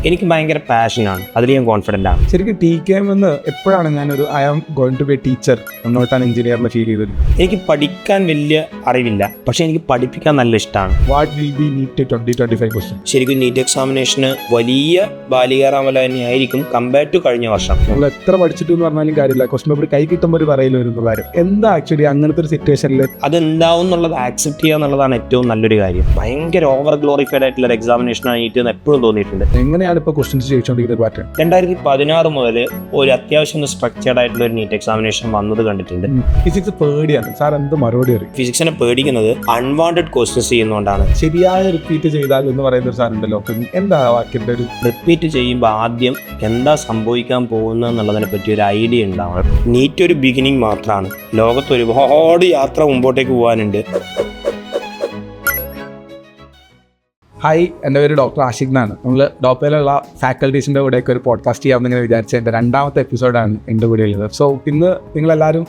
എനിക്ക് ഭയങ്കര പാഷനാണ്, അതിൽ ഞാൻ കോൺഫിഡൻ്റ് ആണ്. ശരിക്കും TKM എന്ന് എപ്പോഴാണ് ഞാനൊരു I am going to be a teacher not an എഞ്ചിനീയറിനെ ഫീൽ ചെയ്തത്? എനിക്ക് പഠിക്കാൻ വലിയ അറിവില്ല, പക്ഷെ എനിക്ക് പഠിപ്പിക്കാൻ നല്ല ഇഷ്ടമാണ്. What will be NEET 2025 question? ശരിക്കും നീറ്റ് എക്സാമിനേഷന് വലിയ ബാലികാറാമല തന്നെയായിരിക്കും കമ്പയർ ടു കഴിഞ്ഞ വർഷം. നമ്മൾ എത്ര പഠിച്ചിട്ട് എന്ന് പറഞ്ഞാലും കാര്യമില്ല, ക്വസ്റ്റ്യൻ പേപ്പർ കൈ കിട്ടുമ്പോൾ ഒരു പറയൽ വരുന്ന കാര്യം എന്താ ആക്ച്വലി അങ്ങനത്തെ ഒരു സിറ്റുവേഷനിൽ അതെന്താവും എന്നുള്ളത് ആക്സെപ്റ്റ് ചെയ്യുക എന്നുള്ളതാണ് ഏറ്റവും നല്ലൊരു കാര്യം. ഭയങ്കര ഓവർ ഗ്ലോറിഫൈഡ് ആയിട്ടുള്ള ഒരു എക്സാമിനേഷൻ ആയിട്ട് എപ്പോഴും തോന്നിയിട്ടുണ്ട്. എങ്ങനെയാണ് ഇപ്പോൾ ക്വസ്റ്റ്യൻസ് ചോദിച്ചുകൊണ്ടിരിക്കുന്ന പാറ്റേൺ? 2016 മുതൽ ഒരു അത്യാവശ്യം സ്ട്രക്ചേർഡ് ആയിട്ടുള്ള ഒരു നീറ്റ് എക്സാമിനേഷൻ വന്നത് കണ്ടിട്ടുണ്ട്. ഫിസിക്സ് പേടിയാണ് സാർ, എന്ത് മറുപടി അറിയും? ഫിസിക്സിനെ പേടിക്കുന്നത് അൺവാണ്ടഡ് ക്വസ്റ്റ്യൻസ് ചെയ്യുന്നതുകൊണ്ടാണ്. ശരിയായ റിപ്പീറ്റ് ചെയ്താൽ എന്ന് പറയുന്ന ഒരു സാർ ഉണ്ടല്ലോ, എന്താ വാക്കിന്റെ ഒരു റിപ്പീറ്റ് ചെയ്യുമ്പോൾ ആദ്യം എന്താ സംഭവിക്കാൻ പോകുന്നത് എന്നുള്ളതിനെ പറ്റി ഒരു ഐഡിയ ഉണ്ടാവണം. നീറ്റ് ഒരു ബിഗിനിങ് മാത്രമാണ്, ലോകത്ത് ഒരുപാട് യാത്ര മുമ്പോട്ടേക്ക് പോകാനുണ്ട്. ഹായ്, എൻ്റെ പേര് ഡോക്ടർ ആഷിഖ് എന്നാണ്. നമ്മൾ ഡോപ്പയിലുള്ള ഫാക്കൽറ്റീസിൻ്റെ കൂടെയൊക്കെ ഒരു പോഡ്കാസ്റ്റ് ചെയ്യാമെന്നിങ്ങനെ വിചാരിച്ച എൻ്റെ 2ാമത്തെ എപ്പിസോഡാണ് എൻ്റെ കൂടെ ഉള്ളത്. സോ ഇന്ന് എല്ലാവർക്കും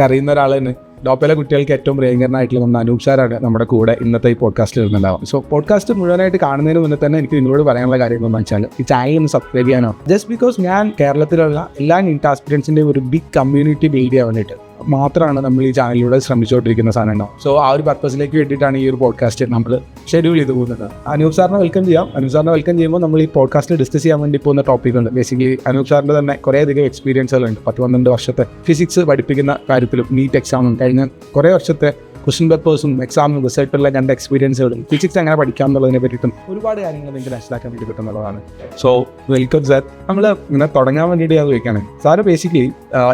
അറിയുന്ന ഒരാൾ തന്നെ, ഡോപ്പയിലെ കുട്ടികൾക്ക് ഏറ്റവും പ്രിയങ്കരനായിട്ടുള്ള ഒന്ന് അനൂപ് സാറാണ് നമ്മുടെ കൂടെ ഇന്നത്തെ ഈ പോഡ്കാസ്റ്റിൽ ഇരുന്നുണ്ടാവും. സോ പോഡ്കാസ്റ്റ് മുഴുവനായിട്ട് കാണുന്നതിന് മുന്നേ തന്നെ എനിക്ക് നിങ്ങളോട് പറയാനുള്ള കാര്യം എന്താണെന്ന് വെച്ചാൽ ഈ ചാനൽ ഒന്ന് സബ്സ്ക്രൈബ് ചെയ്യാനോ, ജസ്റ്റ് ബിക്കോസ് ഞാൻ കേരളത്തിലുള്ള എല്ലാ നീറ്റ് ആസ്പിരൻസിൻ്റെയും ഒരു ബിഗ് കമ്മ്യൂണിറ്റി ബിൽഡ് ചെയ്യാൻ വേണ്ടിയിട്ട് മാത്രമാണ് നമ്മൾ ഈ ചാനലിലൂടെ ശ്രമിച്ചുകൊണ്ടിരിക്കുന്ന സാധനം ഉണ്ടാവും. സോ ആ ഒരു പർപ്പസിലേക്ക് വേണ്ടിയിട്ടാണ് ഈ ഒരു പോഡ്കാസ്റ്റ് നമ്മൾ ഷെഡ്യൂൾ ചെയ്ത് പോകുന്നത്. അനൂപ് സാറിനെ വെൽക്കം ചെയ്യാം. അനൂപ് സാറിനെ വെൽക്കം ചെയ്യുമ്പോൾ നമ്മൾ ഈ പോഡ്കാസ്റ്റിൽ ഡിസ്കസ് ചെയ്യാൻ വേണ്ടി പോകുന്ന ടോപ്പിക്കുണ്ട്. ബേസിക്കലി അനൂപ് സാറിൻ്റെ തന്നെ കുറേയധികം എക്സ്പീരിയൻസുകളുണ്ട്. 10-12 വർഷത്തെ ഫിസിക്സ് പഠിപ്പിക്കുന്ന കാര്യത്തിലും നീറ്റ് എക്സാമും കഴിഞ്ഞ കുറേ വർഷത്തെ ക്വസ്റ്റ്യൻ പേപ്പേഴ്സും എക്സാമും റിസൾട്ടുള്ള 2 എക്സ്പീരിയൻസുകളും ഫിസിക്സ് എങ്ങനെ പഠിക്കാം എന്നുള്ളതിനെ പറ്റിയിട്ടും ഒരുപാട് കാര്യങ്ങൾ നിങ്ങൾക്ക് മനസ്സിലാക്കാൻ വേണ്ടി കിട്ടുന്നതാണ്. So welcome sir. നമ്മൾ ഇങ്ങനെ തുടങ്ങാൻ വേണ്ടിയിട്ട് ഞാൻ ചോദിക്കുകയാണ്, സാറ് ബേസിക്കലി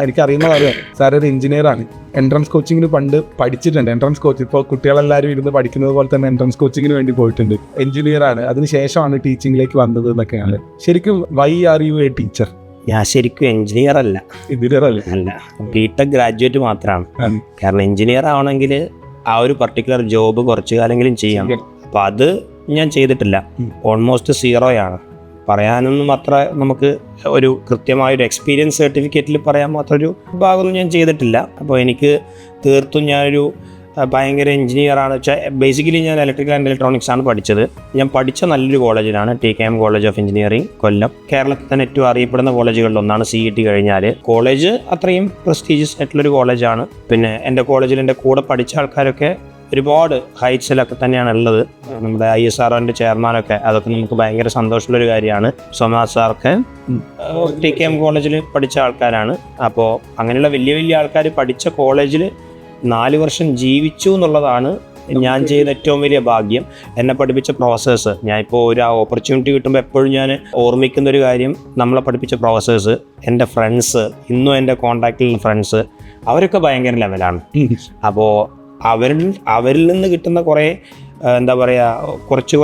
എനിക്കറിയുന്ന കാര്യമാണ്, സാർ ഒരു എഞ്ചിനീയറാണ്. എൻട്രൻസ് കോച്ചിങ്ങിന് പണ്ട് പഠിച്ചിട്ടുണ്ട്. എൻട്രൻസ് കോച്ച് ഇപ്പോൾ കുട്ടികളെല്ലാവരും ഇരുന്ന് പഠിക്കുന്നത് പോലെ തന്നെ എൻട്രൻസ് കോച്ചിങ്ങിന് വേണ്ടി പോയിട്ടുണ്ട്. എഞ്ചിനീയറാണ്, അതിനുശേഷമാണ് ടീച്ചിങ്ങിലേക്ക് വന്നത് എന്നൊക്കെയാണ്. ശരിക്കും why are you a teacher? ഞാൻ ശരിക്കും എഞ്ചിനീയർ അല്ല, ബിടെക് ഗ്രാജുവേറ്റ് മാത്രമാണ്. കാരണം എഞ്ചിനീയർ ആവണമെങ്കിൽ ആ ഒരു പർട്ടിക്കുലർ ജോബ് കുറച്ച് കാലെങ്കിലും ചെയ്യണം. അപ്പം അത് ഞാൻ ചെയ്തിട്ടില്ല. ഓൾമോസ്റ്റ് 0 പറയാനൊന്നും അത്ര നമുക്ക് ഒരു കൃത്യമായൊരു എക്സ്പീരിയൻസ് സർട്ടിഫിക്കറ്റിൽ പറയാൻ മാത്രമൊരു ഭാഗമൊന്നും ഞാൻ ചെയ്തിട്ടില്ല. അപ്പോൾ എനിക്ക് തീർത്തും ഞാനൊരു ഭയങ്കര എഞ്ചിനീയറാണ് വെച്ചാൽ ബേസിക്കലി ഞാൻ ഇലക്ട്രിക്കൽ ആൻഡ് ഇലക്ട്രോണിക്സ് ആണ് പഠിച്ചത്. ഞാൻ പഠിച്ച നല്ലൊരു കോളേജിലാണ് TKM കോളേജ് ഓഫ് എഞ്ചിനീയറിംഗ്, കൊല്ലം. കേരളത്തിൽ തന്നെ ഏറ്റവും അറിയപ്പെടുന്ന കോളേജുകളിലൊന്നാണ്. CET കഴിഞ്ഞാൽ കോളേജ് അത്രയും പ്രസ്റ്റീജിയസ് ആയിട്ടുള്ളൊരു കോളേജാണ്. പിന്നെ എൻ്റെ കോളേജിൽ എൻ്റെ കൂടെ പഠിച്ച ആൾക്കാരൊക്കെ ഒരുപാട് ഹൈറ്റ്സിലൊക്കെ തന്നെയാണ് ഉള്ളത്. നമ്മുടെ ISROൻ്റെ ചെയർമാനൊക്കെ, അതൊക്കെ നമുക്ക് ഭയങ്കര സന്തോഷമുള്ളൊരു കാര്യമാണ്. സോമനാഥ് സാർക്ക് TKM കോളേജിൽ പഠിച്ച ആൾക്കാരാണ്. അപ്പോൾ അങ്ങനെയുള്ള വലിയ വലിയ ആൾക്കാർ പഠിച്ച കോളേജിൽ 4 വർഷം ജീവിച്ചു എന്നുള്ളതാണ് ഞാൻ ചെയ്ത ഏറ്റവും വലിയ ഭാഗ്യം. എന്നെ പഠിപ്പിച്ച പ്രൊഫസേഴ്സ്, ഞാനിപ്പോൾ ഒരു ഓപ്പർച്യൂണിറ്റി കിട്ടുമ്പോൾ എപ്പോഴും ഞാൻ ഓർമ്മിക്കുന്ന ഒരു കാര്യം, നമ്മളെ പഠിപ്പിച്ച പ്രൊഫസേഴ്സ്, എൻ്റെ ഫ്രണ്ട്സ്, ഇന്നും എൻ്റെ കോൺടാക്റ്റിലുള്ള ഫ്രണ്ട്സ്, അവരൊക്കെ ഭയങ്കര ലെവലാണ്. അപ്പോൾ അവരിൽ നിന്ന് കിട്ടുന്ന കുറേ എന്താ പറയുക, കുറച്ച്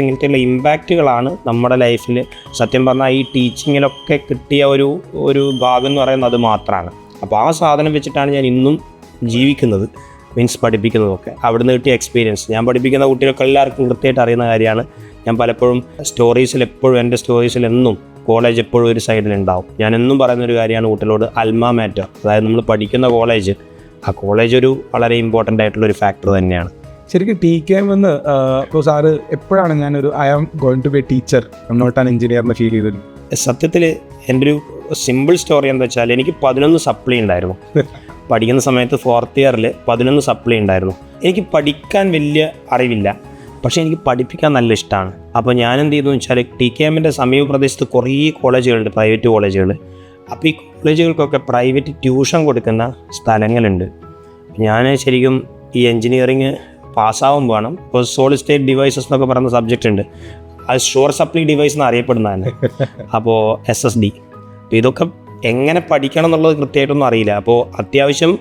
ഇങ്ങനത്തെയുള്ള ഇമ്പാക്റ്റുകളാണ് നമ്മുടെ ലൈഫിൽ സത്യം പറഞ്ഞാൽ ഈ ടീച്ചിങ്ങിലൊക്കെ കിട്ടിയ ഒരു ഭാഗം എന്ന് പറയുന്നത് അത് മാത്രമാണ്. അപ്പോൾ ആ സാധനം വെച്ചിട്ടാണ് ഞാൻ ഇന്നും ജീവിക്കുന്നത്, മീൻസ് പഠിപ്പിക്കുന്നതൊക്കെ. അവിടുന്ന് കിട്ടിയ എക്സ്പീരിയൻസ്, ഞാൻ പഠിപ്പിക്കുന്ന കുട്ടികൾക്ക് എല്ലാവർക്കും കൃത്യമായിട്ട് അറിയുന്ന കാര്യമാണ്. ഞാൻ പലപ്പോഴും എൻ്റെ സ്റ്റോറീസിലെന്നും കോളേജ് എപ്പോഴും ഒരു സൈഡിലുണ്ടാവും. ഞാൻ എന്നും പറയുന്നൊരു കാര്യമാണ് കുട്ടികളോട്, അൽമാ മാറ്റർ, അതായത് നമ്മൾ പഠിക്കുന്ന കോളേജ്, ആ കോളേജ് ഒരു വളരെ ഇമ്പോർട്ടൻ്റ് ആയിട്ടുള്ളൊരു ഫാക്ടർ തന്നെയാണ്. ശരിക്കും TKM എന്ന് ഇപ്പോൾ സാറ് എപ്പോഴാണ് ഞാനൊരു I am going to be a teacher not an എഞ്ചിനീയറിനെ ഫീൽ ചെയ്തത്? സത്യത്തിൽ എൻ്റെ ഒരു സിമ്പിൾ സ്റ്റോറി എന്താ വെച്ചാൽ, എനിക്ക് 11 സപ്ലി ഉണ്ടായിരുന്നു. പഠിക്കുന്ന സമയത്ത് 4th ഇയറിൽ 11 സപ്ലി ഉണ്ടായിരുന്നു. എനിക്ക് പഠിക്കാൻ വലിയ അറിവില്ല, പക്ഷേ എനിക്ക് പഠിപ്പിക്കാൻ നല്ല ഇഷ്ടമാണ്. അപ്പോൾ ഞാൻ എന്ത് ചെയ്തു വെച്ചാൽ, TKMൻ്റെ സമീപ പ്രദേശത്ത് കുറേ കോളേജുകളുണ്ട്, പ്രൈവറ്റ് കോളേജുകൾ. അപ്പോൾ ഈ കോളേജുകൾക്കൊക്കെ പ്രൈവറ്റ് ട്യൂഷൻ കൊടുക്കുന്ന സ്ഥലങ്ങളുണ്ട്. ഞാൻ ശരിക്കും ഈ എൻജിനീയറിങ് പാസ്സാവും വേണം. ഇപ്പോൾ സോളിഡ് സ്റ്റേറ്റ് ഡിവൈസസ് എന്നൊക്കെ പറയുന്ന സബ്ജക്റ്റ് ഉണ്ട്, അത് ഷുവർ സപ്ലി ഡിവൈസ് എന്ന് അറിയപ്പെടുന്നതാണ്. അപ്പോൾ SSD, അപ്പോൾ ഇതൊക്കെ എങ്ങനെ പഠിക്കണം എന്നുള്ളത് കൃത്യമായിട്ടൊന്നും അറിയില്ല. അപ്പോൾ അത്യാവശ്യം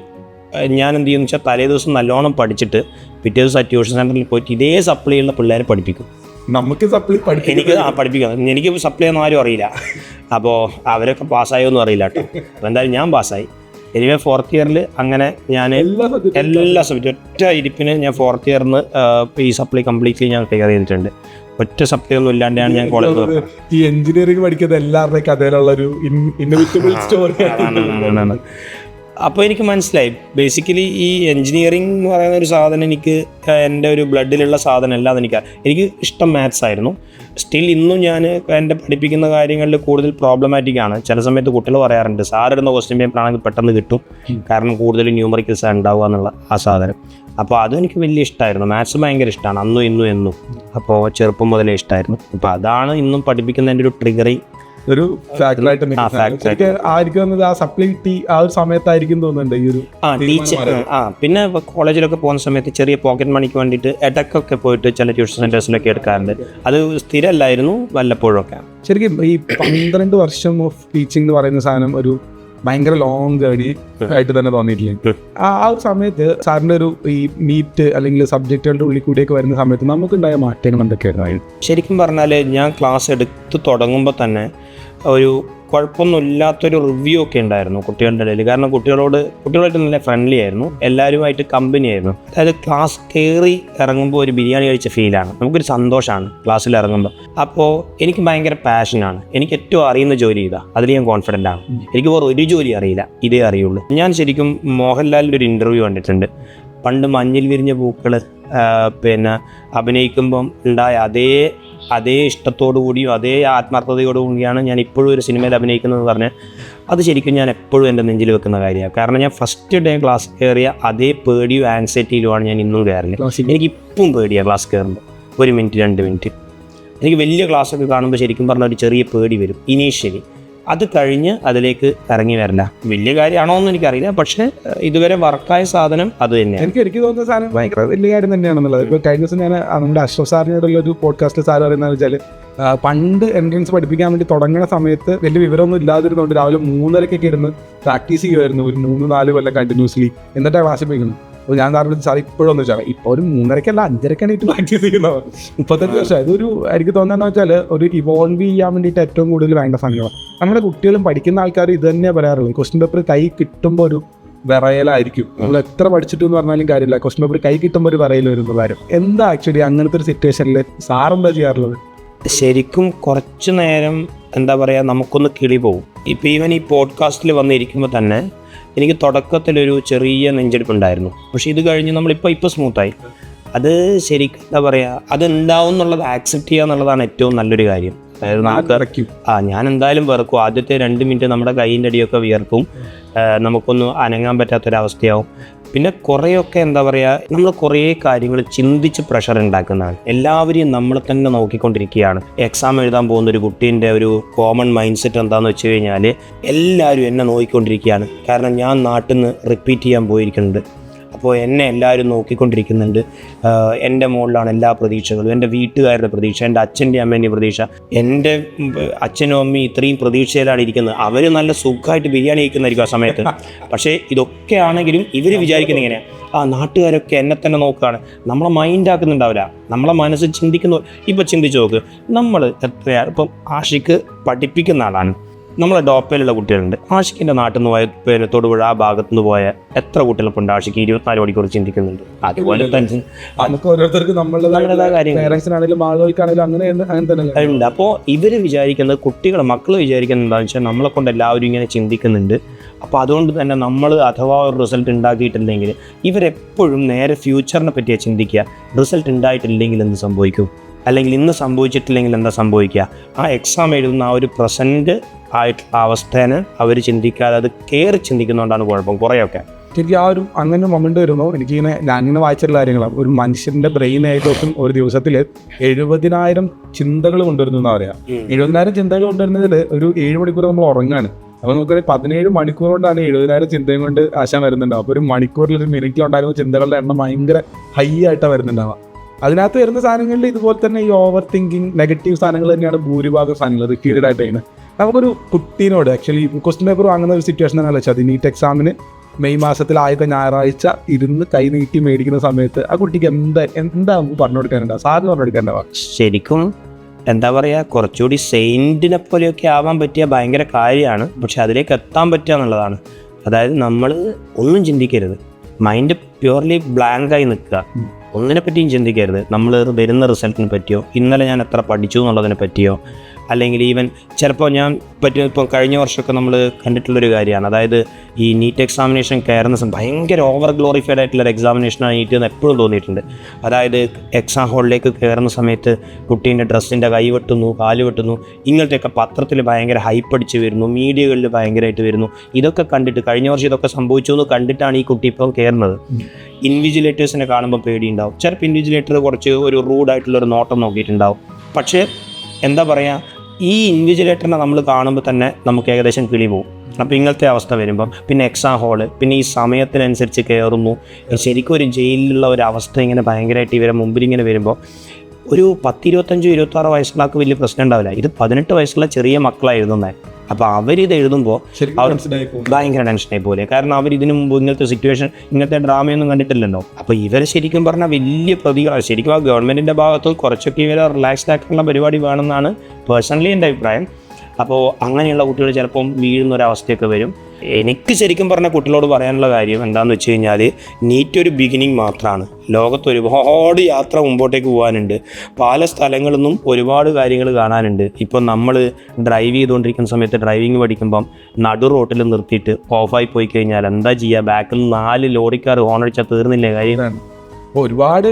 ഞാൻ എന്ത് ചെയ്യുമെന്ന് വെച്ചാൽ, തലേ ദിവസം നല്ലോണം പഠിച്ചിട്ട് പിറ്റേ ദിവസം ട്യൂഷൻ സെൻറ്ററിൽ പോയിട്ട് ഇതേ സപ്ലിയുള്ള പിള്ളേരെ പഠിപ്പിക്കും. നമുക്ക് സപ്ലി പഠിപ്പിക്കാം, എനിക്ക് സപ്ലി ഒന്നും ആരും അറിയില്ല. അപ്പോൾ അവരൊക്കെ പാസ്സായോന്നും അറിയില്ല കേട്ടോ. അപ്പോൾ എന്തായാലും ഞാൻ പാസ്സായി. എനിവേ 4th ഇയറിൽ അങ്ങനെ ഞാൻ എല്ലാ സബ്ജക്റ്റും ഒറ്റ ഇരിപ്പിന് ഞാൻ 4th ഇയറിന് ഈ സപ്ലി കംപ്ലീറ്റ്ലി ഞാൻ ക്ലിയർ ചെയ്തിട്ടുണ്ട്. ഒറ്റ സപ്ലി ഒന്നും ഇല്ലാണ്ടാണ് ഞാൻ കോളേജ്. ഈ എഞ്ചിനീയറിംഗ് പഠിക്കുന്നത് എല്ലാവരുടെയും കഥയിലുള്ളൊരു ഇന്നോവേറ്റബിൾ സ്റ്റോറിയാണ്. അപ്പോൾ എനിക്ക് മനസ്സിലായി, ബേസിക്കലി ഈ എൻജിനീയറിംഗ് എന്ന് പറയുന്ന ഒരു സാധനം എനിക്ക് എൻ്റെ ഒരു ബ്ലഡിലുള്ള സാധനം അല്ലാതെ എനിക്ക് ഇഷ്ടം മാത്സ് ആയിരുന്നു. സ്റ്റിൽ ഇന്നും ഞാൻ എൻ്റെ പഠിപ്പിക്കുന്ന കാര്യങ്ങളിൽ കൂടുതൽ പ്രോബ്ലമാറ്റിക് ആണ്. ചില സമയത്ത് കുട്ടികൾ പറയാറുണ്ട് സാറിടുന്ന ക്വസ്റ്റ്യൻ പേപ്പർ ആണെങ്കിൽ പെട്ടെന്ന് കിട്ടും, കാരണം കൂടുതൽ ന്യൂമറിക്കൽസ് ഉണ്ടാവുക എന്നുള്ള ആ സാധനം. അപ്പോൾ അതും എനിക്ക് വലിയ ഇഷ്ടമായിരുന്നു. മാത്സ് ഭയങ്കര ഇഷ്ടമാണ്, അന്നും ഇന്നും എന്നും. അപ്പോൾ ചെറുപ്പം മുതലേ ഇഷ്ടമായിരുന്നു. അപ്പോൾ അതാണ് ഇന്നും പഠിപ്പിക്കുന്നതിൻ്റെ ഒരു ട്രിഗറിങ് ഒരു ഫാക്ടറായിട്ട് ആയിരിക്കും ആ സപ്ലിറ്റി ആ ഒരു സമയത്തായിരിക്കും തോന്നുന്നുണ്ട് ഈ ഒരു ടീച്ചർ. പിന്നെ കോളേജിലൊക്കെ പോകുന്ന സമയത്ത് ചെറിയ പോക്കറ്റ് മണിക്ക് വേണ്ടിയിട്ട് ഇടയ്ക്കൊക്കെ പോയിട്ട് ചില ട്യൂഷൻ സെൻറ്റേഴ്സിലൊക്കെ എടുക്കാറുണ്ട്. അത് സ്ഥിരമല്ലായിരുന്നു, വല്ലപ്പോഴും ഒക്കെ. ശരിക്കും ഈ 12 വർഷം ഓഫ് ടീച്ചിങ് എന്ന് പറയുന്ന സാധനം ഒരു ഭയങ്കര ലോങ് ജേർണി ആയിട്ട് തന്നെ തോന്നിയിട്ടില്ലേ? ആ ഒരു സമയത്ത് സാറിൻ്റെ ഒരു ഈ നീറ്റ് അല്ലെങ്കിൽ സബ്ജക്റ്റുകളുടെ ഉള്ളിൽ കൂടിയൊക്കെ വരുന്ന സമയത്ത് നമുക്കുണ്ടായ മാറ്റങ്ങൾ എന്തൊക്കെയായിരുന്നു? ശരിക്കും പറഞ്ഞാൽ ഞാൻ ക്ലാസ് എടുത്ത് തുടങ്ങുമ്പോൾ തന്നെ ഒരു കുഴപ്പമൊന്നുമില്ലാത്തൊരു റിവ്യൂ ഒക്കെ ഉണ്ടായിരുന്നു കുട്ടികളുടെ ഇടയിൽ. കാരണം കുട്ടികളായിട്ട് നല്ല ഫ്രണ്ട്ലി ആയിരുന്നു, എല്ലാവരുമായിട്ട് കമ്പനി ആയിരുന്നു. അതായത് ക്ലാസ് കയറി ഇറങ്ങുമ്പോൾ ഒരു ബിരിയാണി കഴിച്ച ഫീലാണ്, നമുക്കൊരു സന്തോഷമാണ് ക്ലാസ്സിൽ ഇറങ്ങുമ്പോൾ. അപ്പോൾ എനിക്ക് ഭയങ്കര പാഷനാണ്. എനിക്ക് ഏറ്റവും അറിയുന്ന ജോലി ഇതാ, അതിൽ ഞാൻ കോൺഫിഡൻ്റ് ആണ്. എനിക്ക് വേറെ ഒരു ജോലി അറിയില്ല, ഇതേ അറിയുള്ളൂ. ഞാൻ ശരിക്കും മോഹൻലാലിൻ്റെ ഒരു ഇൻ്റർവ്യൂ കണ്ടിട്ടുണ്ട്. പണ്ട് മഞ്ഞിൽ വിരിഞ്ഞ പൂക്കൾ പിന്നെ അഭിനയിക്കുമ്പം ഉണ്ടായ അതേ ഇഷ്ടത്തോടു കൂടിയും അതേ ആത്മാർത്ഥതയോടു കൂടിയാണ് ഞാൻ ഇപ്പോഴും ഒരു സിനിമയിൽ അഭിനയിക്കുന്നതെന്ന് പറഞ്ഞാൽ അത് ശരിക്കും ഞാൻ എപ്പോഴും എൻ്റെ നെഞ്ചിൽ വെക്കുന്ന കാര്യമാണ്. കാരണം ഞാൻ ഫസ്റ്റ് ഡേ ക്ലാസ് കയറിയ അതേ പേടിയും ആൻസൈറ്റിയിലുമാണ് ഞാൻ ഇന്നും കയറുന്നത്. എനിക്കിപ്പം പേടിയാണ് ക്ലാസ് കയറുമ്പോൾ. 1 മിനിറ്റ് 2 മിനിറ്റ് എനിക്ക് വലിയ ക്ലാസ്സൊക്കെ കാണുമ്പോൾ ശരിക്കും പറഞ്ഞാൽ ഒരു ചെറിയ പേടി വരും ഇനീഷ്യലി. അത് കഴിഞ്ഞ് അതിലേക്ക് ഇറങ്ങി വരില്ല. വലിയ കാര്യമാണോ എന്ന് എനിക്കറിയില്ല, പക്ഷേ ഇതുവരെ വർക്കായ സാധനം അത് തന്നെയാണ്. എനിക്ക് തോന്നുന്ന സാധനം ഭയങ്കര വലിയ കാര്യം തന്നെയാണെന്നുള്ളത്. ഇപ്പോൾ കഴിഞ്ഞ ദിവസം ഞാൻ നമ്മുടെ അഷ്റഫ് സാറിനോടുള്ള ഒരു പോഡ്കാസ്റ്റിൽ സാർ പറയുന്നതെന്ന് വെച്ചാൽ പണ്ട് എൻട്രൻസ് പഠിപ്പിക്കാൻ വേണ്ടി തുടങ്ങുന്ന സമയത്ത് വലിയ വിവരമൊന്നും ഇല്ലാതിരുന്നുകൊണ്ട് രാവിലെ 3:30 ഇരുന്ന് പ്രാക്ടീസ് ചെയ്യുമായിരുന്നു ഒരു 3-4 കൊല്ലം കണ്ടിന്യൂസ്ലി. എന്നിട്ടാണ് ക്ലാസ്സിൽ പോയിക്കുന്നത്. അപ്പോൾ ഞാൻ സാറിന് സാർ ഇപ്പോഴൊന്നും വെച്ചാൽ ഇപ്പോൾ ഒരു 3:30 5:30 പ്രാക്ടീസ് ചെയ്യുന്നവർ 35 വർഷം. ഇതൊരു എനിക്ക് തോന്നുന്നതെന്ന് വെച്ചാൽ ഒരു ഇവോൾവ് ചെയ്യാൻ വേണ്ടിയിട്ട് ഏറ്റവും കൂടുതൽ വേണ്ട സംഗതിയാണ്. നമ്മുടെ കുട്ടികളും പഠിക്കുന്ന ആൾക്കാർ ഇത് തന്നെയാണ് പറയാറുള്ളത്. ക്വസ്റ്റ്യൻ പേപ്പർ കൈ കിട്ടുമ്പോൾ ഒരു വിറയലായിരിക്കും. നമ്മൾ എത്ര പഠിച്ചിട്ടെന്ന് പറഞ്ഞാലും കാര്യമില്ല, ക്വസ്റ്റ്യൻ പേപ്പർ കൈ കിട്ടുമ്പോൾ ഒരു വിറയൽ വരുന്ന കാര്യം. എന്താ ആക്ച്വലി അങ്ങനത്തെ ഒരു സിറ്റുവേഷനിൽ സാറെന്താ ചെയ്യാറുള്ളത്? ശരിക്കും കുറച്ച് നേരം എന്താ പറയുക, നമുക്കൊന്ന് കിളി പോകും. ഇപ്പോൾ ഈവൻ ഈ പോഡ്കാസ്റ്റിൽ വന്നിരിക്കുമ്പോൾ തന്നെ എനിക്ക് തുടക്കത്തിലൊരു ചെറിയ നെഞ്ചെടുപ്പുണ്ടായിരുന്നു. പക്ഷേ ഇത് കഴിഞ്ഞ് നമ്മളിപ്പോൾ സ്മൂത്തായി. അത് ശരിക്കും എന്താ പറയുക, അതുണ്ടാവും എന്നുള്ളത് ആക്സെപ്റ്റ് ചെയ്യുക എന്നുള്ളതാണ് ഏറ്റവും നല്ലൊരു കാര്യം. അതായത് നമുക്ക് ഞാൻ എന്തായാലും വിറക്കും. ആദ്യത്തെ 2 മിനിറ്റ് നമ്മുടെ കൈയിൻ്റെ അടിയൊക്കെ വിയർക്കും, നമുക്കൊന്നും അനങ്ങാൻ പറ്റാത്തൊരവസ്ഥയാവും. പിന്നെ കുറേയൊക്കെ എന്താ പറയുക, നമ്മൾ കുറേ കാര്യങ്ങൾ ചിന്തിച്ച് പ്രഷർ ഉണ്ടാക്കുന്നതാണ്. എല്ലാവരെയും നമ്മൾ തന്നെ നോക്കിക്കൊണ്ടിരിക്കുകയാണ്. എക്സാം എഴുതാൻ പോകുന്ന ഒരു കുട്ടീൻ്റെ ഒരു കോമൺ മൈൻഡ് സെറ്റ് എന്താണെന്ന് വെച്ച് കഴിഞ്ഞാൽ എല്ലാവരും എന്നെ നോക്കിക്കൊണ്ടിരിക്കുകയാണ്. കാരണം ഞാൻ നാട്ടിൽ നിന്ന് റിപ്പീറ്റ് ചെയ്യാൻ പോയിരിക്കുന്നുണ്ട്. അപ്പോൾ എന്നെ എല്ലാവരും നോക്കിക്കൊണ്ടിരിക്കുന്നുണ്ട്. എൻ്റെ മുകളിലാണ് എല്ലാ പ്രതീക്ഷകളും, എൻ്റെ വീട്ടുകാരുടെ പ്രതീക്ഷ, എൻ്റെ അച്ഛൻ്റെ അമ്മേൻ്റെ പ്രതീക്ഷ. എൻ്റെ അച്ഛനും അമ്മയും ഇത്രയും പ്രതീക്ഷയിലാണ് ഇരിക്കുന്നത്. അവർ നല്ല സുഖമായിട്ട് ബിരിയാണി കഴിക്കുന്നതായിരിക്കും ആ സമയത്ത്. പക്ഷേ ഇതൊക്കെ ആണെങ്കിലും ഇവർ വിചാരിക്കുന്നത് ഇങ്ങനെയാണ്, നാട്ടുകാരൊക്കെ എന്നെ തന്നെ നോക്കുകയാണ്. നമ്മളെ മൈൻഡാക്കുന്നുണ്ടാവില്ല, നമ്മളെ മനസ്സ് ചിന്തിക്കുന്നു. ഇപ്പോൾ ചിന്തിച്ച് നോക്ക്, നമ്മൾ എത്രയാണ് ഇപ്പം ആഷിക്ക് പഠിപ്പിക്കുന്ന ആളാണ്. നമ്മളെ ഡോപ്പയിലുള്ള കുട്ടികളുണ്ട്. ആഷിക്കിൻ്റെ നാട്ടിൽ നിന്ന് പോയ പിന്നെ തൊടുപുഴ ആ ഭാഗത്തു നിന്ന് പോയ എത്ര കുട്ടികളൊപ്പം ആഷിക്ക് 24 മണിക്കൂർ ചിന്തിക്കുന്നുണ്ട്. അതുപോലെ തന്നെ നമുക്ക് ഓരോരുത്തർക്ക് നമ്മളുടേതായ കാര്യങ്ങൾ ഉണ്ട്. അപ്പോൾ ഇവർ വിചാരിക്കുന്നത്, മക്കൾ വിചാരിക്കുന്നത് എന്താണെന്ന് വെച്ചാൽ നമ്മളെ കൊണ്ട് എല്ലാവരും ഇങ്ങനെ ചിന്തിക്കുന്നുണ്ട്. അപ്പോൾ അതുകൊണ്ട് തന്നെ നമ്മൾ അഥവാ ഒരു റിസൾട്ട് ഉണ്ടാക്കിയിട്ടില്ലെങ്കിൽ ഇവരെപ്പോഴും നേരെ ഫ്യൂച്ചറിനെ പറ്റിയാണ് ചിന്തിക്കുക. റിസൾട്ട് ഉണ്ടായിട്ടില്ലെങ്കിൽ എന്ത് സംഭവിക്കും, അല്ലെങ്കിൽ ഇന്ന് സംഭവിച്ചിട്ടില്ലെങ്കിൽ എന്താ സംഭവിക്കുക. ആ എക്സാം എഴുതുന്ന ആ ഒരു പ്രസൻറ്റ് ആയിട്ടുള്ള അവസ്ഥേനെ അവർ ചിന്തിക്കാതെ അത് കയറി ചിന്തിക്കുന്നതുകൊണ്ടാണ് കുഴപ്പം കുറേയൊക്കെ. ശരിക്കും ആ ഒരു അങ്ങനെ മൊമെൻ്റ് വരുമ്പോൾ എനിക്കിങ്ങനെ ഞാനിങ്ങനെ വായിച്ചിട്ടുള്ള കാര്യങ്ങളാണ്. ഒരു മനുഷ്യൻ്റെ ബ്രെയിനായിട്ടും ഒരു ദിവസത്തിൽ 70,000 ചിന്തകൾ കൊണ്ടുവരുന്നു എന്നാ പറയാം. 70,000 ചിന്തകൾ കൊണ്ടുവരുന്നതിൽ ഒരു 7 മണിക്കൂർ നമ്മൾ ഉറങ്ങാണ്. അപ്പോൾ നമുക്ക് 17 മണിക്കൂർ കൊണ്ടാണ് 70,000 ചിന്തയും കൊണ്ട് ആശാൻ വരുന്നുണ്ടാവും. അപ്പോൾ ഒരു മണിക്കൂറിൽ ഒരു മിനിറ്റിലുണ്ടായിരുന്ന ചിന്തകളുടെ എണ്ണം ഭയങ്കര ഹൈ ആയിട്ടാണ് വരുന്നുണ്ടാവുക. അതിനകത്ത് വരുന്ന സാധനങ്ങളിൽ ഇതുപോലെ തന്നെ ഈ ഓവർ തിങ്കിങ് നെഗറ്റീവ് സാധനങ്ങൾ തന്നെയാണ് ഭൂരിഭാഗം സാധനങ്ങൾ റിപ്പീറ്റഡ് ആയിട്ട് ചെയ്യുന്നത്. നമുക്കൊരു കുട്ടീനോട് ആക്ച്വലി ക്വസ്റ്റ്യൻ പേപ്പർ വാങ്ങുന്ന ഒരു സിറ്റുവേഷൻ തന്നെയാണ് വെച്ചാൽ നീറ്റ് എക്സാമിന് മെയ് മാസത്തിൽ ആദ്യത്തെ ഞായറാഴ്ച ഇരുന്ന് കൈ നീട്ടി മേടിക്കുന്ന സമയത്ത് ആ കുട്ടിക്ക് എന്താ നമുക്ക് പറഞ്ഞു കൊടുക്കാനുണ്ടാവും, സാറിന് പറഞ്ഞു കൊടുക്കാനുണ്ടാവുക? ശരിക്കും എന്താ പറയുക, കുറച്ചുകൂടി സെയിൻറ്റിനെ പോലെയൊക്കെ ആവാൻ പറ്റിയ ഭയങ്കര കാര്യമാണ്. പക്ഷെ അതിലേക്ക് എത്താൻ പറ്റുക എന്നുള്ളതാണ്. അതായത് നമ്മൾ ഒന്നും ചിന്തിക്കരുത്, മൈൻഡ് പ്യുവർലി ബ്ലാങ്കായി നിൽക്കുക, ഒന്നിനെ പറ്റിയും ചിന്തിക്കരുത്. നമ്മൾ വരുന്ന റിസൾട്ടിനെ പറ്റിയോ ഇന്നലെ ഞാൻ എത്ര പഠിച്ചു എന്നുള്ളതിനെ പറ്റിയോ അല്ലെങ്കിൽ ഈവൻ ചിലപ്പോൾ ഞാൻ ഇപ്പോൾ കഴിഞ്ഞ വർഷമൊക്കെ നമ്മൾ കണ്ടിട്ടുള്ളൊരു കാര്യമാണ്. അതായത് ഈ നീറ്റ് എക്സാമിനേഷൻ കയറുന്ന ഭയങ്കര ഓവർ ഗ്ലോറിഫൈഡ് ആയിട്ടുള്ളൊരു എക്സാമിനേഷനാണ് നീറ്റ് എന്ന് എപ്പോഴും തോന്നിയിട്ടുണ്ട്. അതായത് എക്സാം ഹാളിലേക്ക് കയറുന്ന സമയത്ത് കുട്ടീൻ്റെ ഡ്രസ്സിൻ്റെ കൈ വെട്ടുന്നു, കാല് വെട്ടുന്നു, ഇങ്ങനത്തെയൊക്കെ പത്രത്തിൽ ഭയങ്കര ഹൈപ്പ് അടിച്ച് വരുന്നു, മീഡിയകളിൽ ഭയങ്കരമായിട്ട് വരുന്നു. ഇതൊക്കെ കണ്ടിട്ട് കഴിഞ്ഞ വർഷം ഇതൊക്കെ സംഭവിച്ചു എന്ന് കണ്ടിട്ടാണ് ഈ കുട്ടി ഇപ്പോൾ കയറുന്നത്. ഇൻവിജിലേറ്റേഴ്സിനെ കാണുമ്പോൾ പേടിയുണ്ടാവും. ചിലപ്പോൾ ഇൻവിജിലേറ്റർ കുറച്ച് ഒരു റൂഡായിട്ടുള്ളൊരു നോട്ടം നോക്കിയിട്ടുണ്ടാവും. പക്ഷേ എന്താ പറയുക, ഈ ഇൻവിജിലേറ്ററിനെ നമ്മൾ കാണുമ്പോൾ തന്നെ നമുക്ക് ഏകദേശം കിളി പോകും. അപ്പോൾ ഇങ്ങനത്തെ അവസ്ഥ വരുമ്പം പിന്നെ എക്സാം ഹാള്, പിന്നെ ഈ സമയത്തിനനുസരിച്ച് കയറുന്നു. ശരിക്കും ഒരു ജയിലിലുള്ള ഒരു അവസ്ഥ ഇങ്ങനെ ഭയങ്കരമായിട്ട് ഇവരെ മുമ്പിൽ ഇങ്ങനെ വരുമ്പോൾ ഒരു 10-25-26 വയസ്സുള്ളാർക്ക് വലിയ പ്രശ്നം ഉണ്ടാവില്ല. ഇത് 18 വയസ്സുള്ള ചെറിയ മക്കളായിരുന്നു. അപ്പോൾ അവരിത് എഴുതുമ്പോൾ അവർ ഭയങ്കര ടെൻഷനായി പോലെ. കാരണം അവർ ഇതിനു മുമ്പ് ഇങ്ങനത്തെ സിറ്റുവേഷൻ, ഇങ്ങനത്തെ ഡ്രാമയൊന്നും കണ്ടിട്ടില്ലല്ലോ. അപ്പോൾ ഇവരെ ശരിക്കും പറഞ്ഞാൽ വലിയ പ്രതികളാണ്. ശരിക്കും ആ ഗവൺമെൻറ്റിൻ്റെ ഭാഗത്ത് കുറച്ചൊക്കെ ഇവരെ റിലാക്സ്ഡ് ആക്കാനുള്ള പരിപാടി വേണമെന്നാണ് പേഴ്സണലി എൻ്റെ അഭിപ്രായം. അപ്പോൾ അങ്ങനെയുള്ള കുട്ടികൾ ചിലപ്പം വീഴുന്നൊരവസ്ഥയൊക്കെ വരും. എനിക്ക് ശരിക്കും പറഞ്ഞ കുട്ടികളോട് പറയാനുള്ള കാര്യം എന്താണെന്ന് വെച്ച് കഴിഞ്ഞാൽ, നീറ്റ് ഒരു ബിഗിനിങ് മാത്രമാണ്. ലോകത്ത് ഒരുപാട് യാത്ര മുമ്പോട്ടേക്ക് പോകാനുണ്ട്. പല സ്ഥലങ്ങളിൽ നിന്നും ഒരുപാട് കാര്യങ്ങൾ കാണാനുണ്ട്. ഇപ്പം നമ്മൾ ഡ്രൈവ് ചെയ്തുകൊണ്ടിരിക്കുന്ന സമയത്ത് ഡ്രൈവിംഗ് പഠിക്കുമ്പം നടു റോട്ടിൽ നിർത്തിയിട്ട് ഓഫായി പോയി കഴിഞ്ഞാൽ എന്താ ചെയ്യുക? ബാക്കിൽ 4 ലോറിക്കാർ ഹോണടിച്ചാൽ തീർന്നില്ലേ കാര്യം? ഒരുപാട്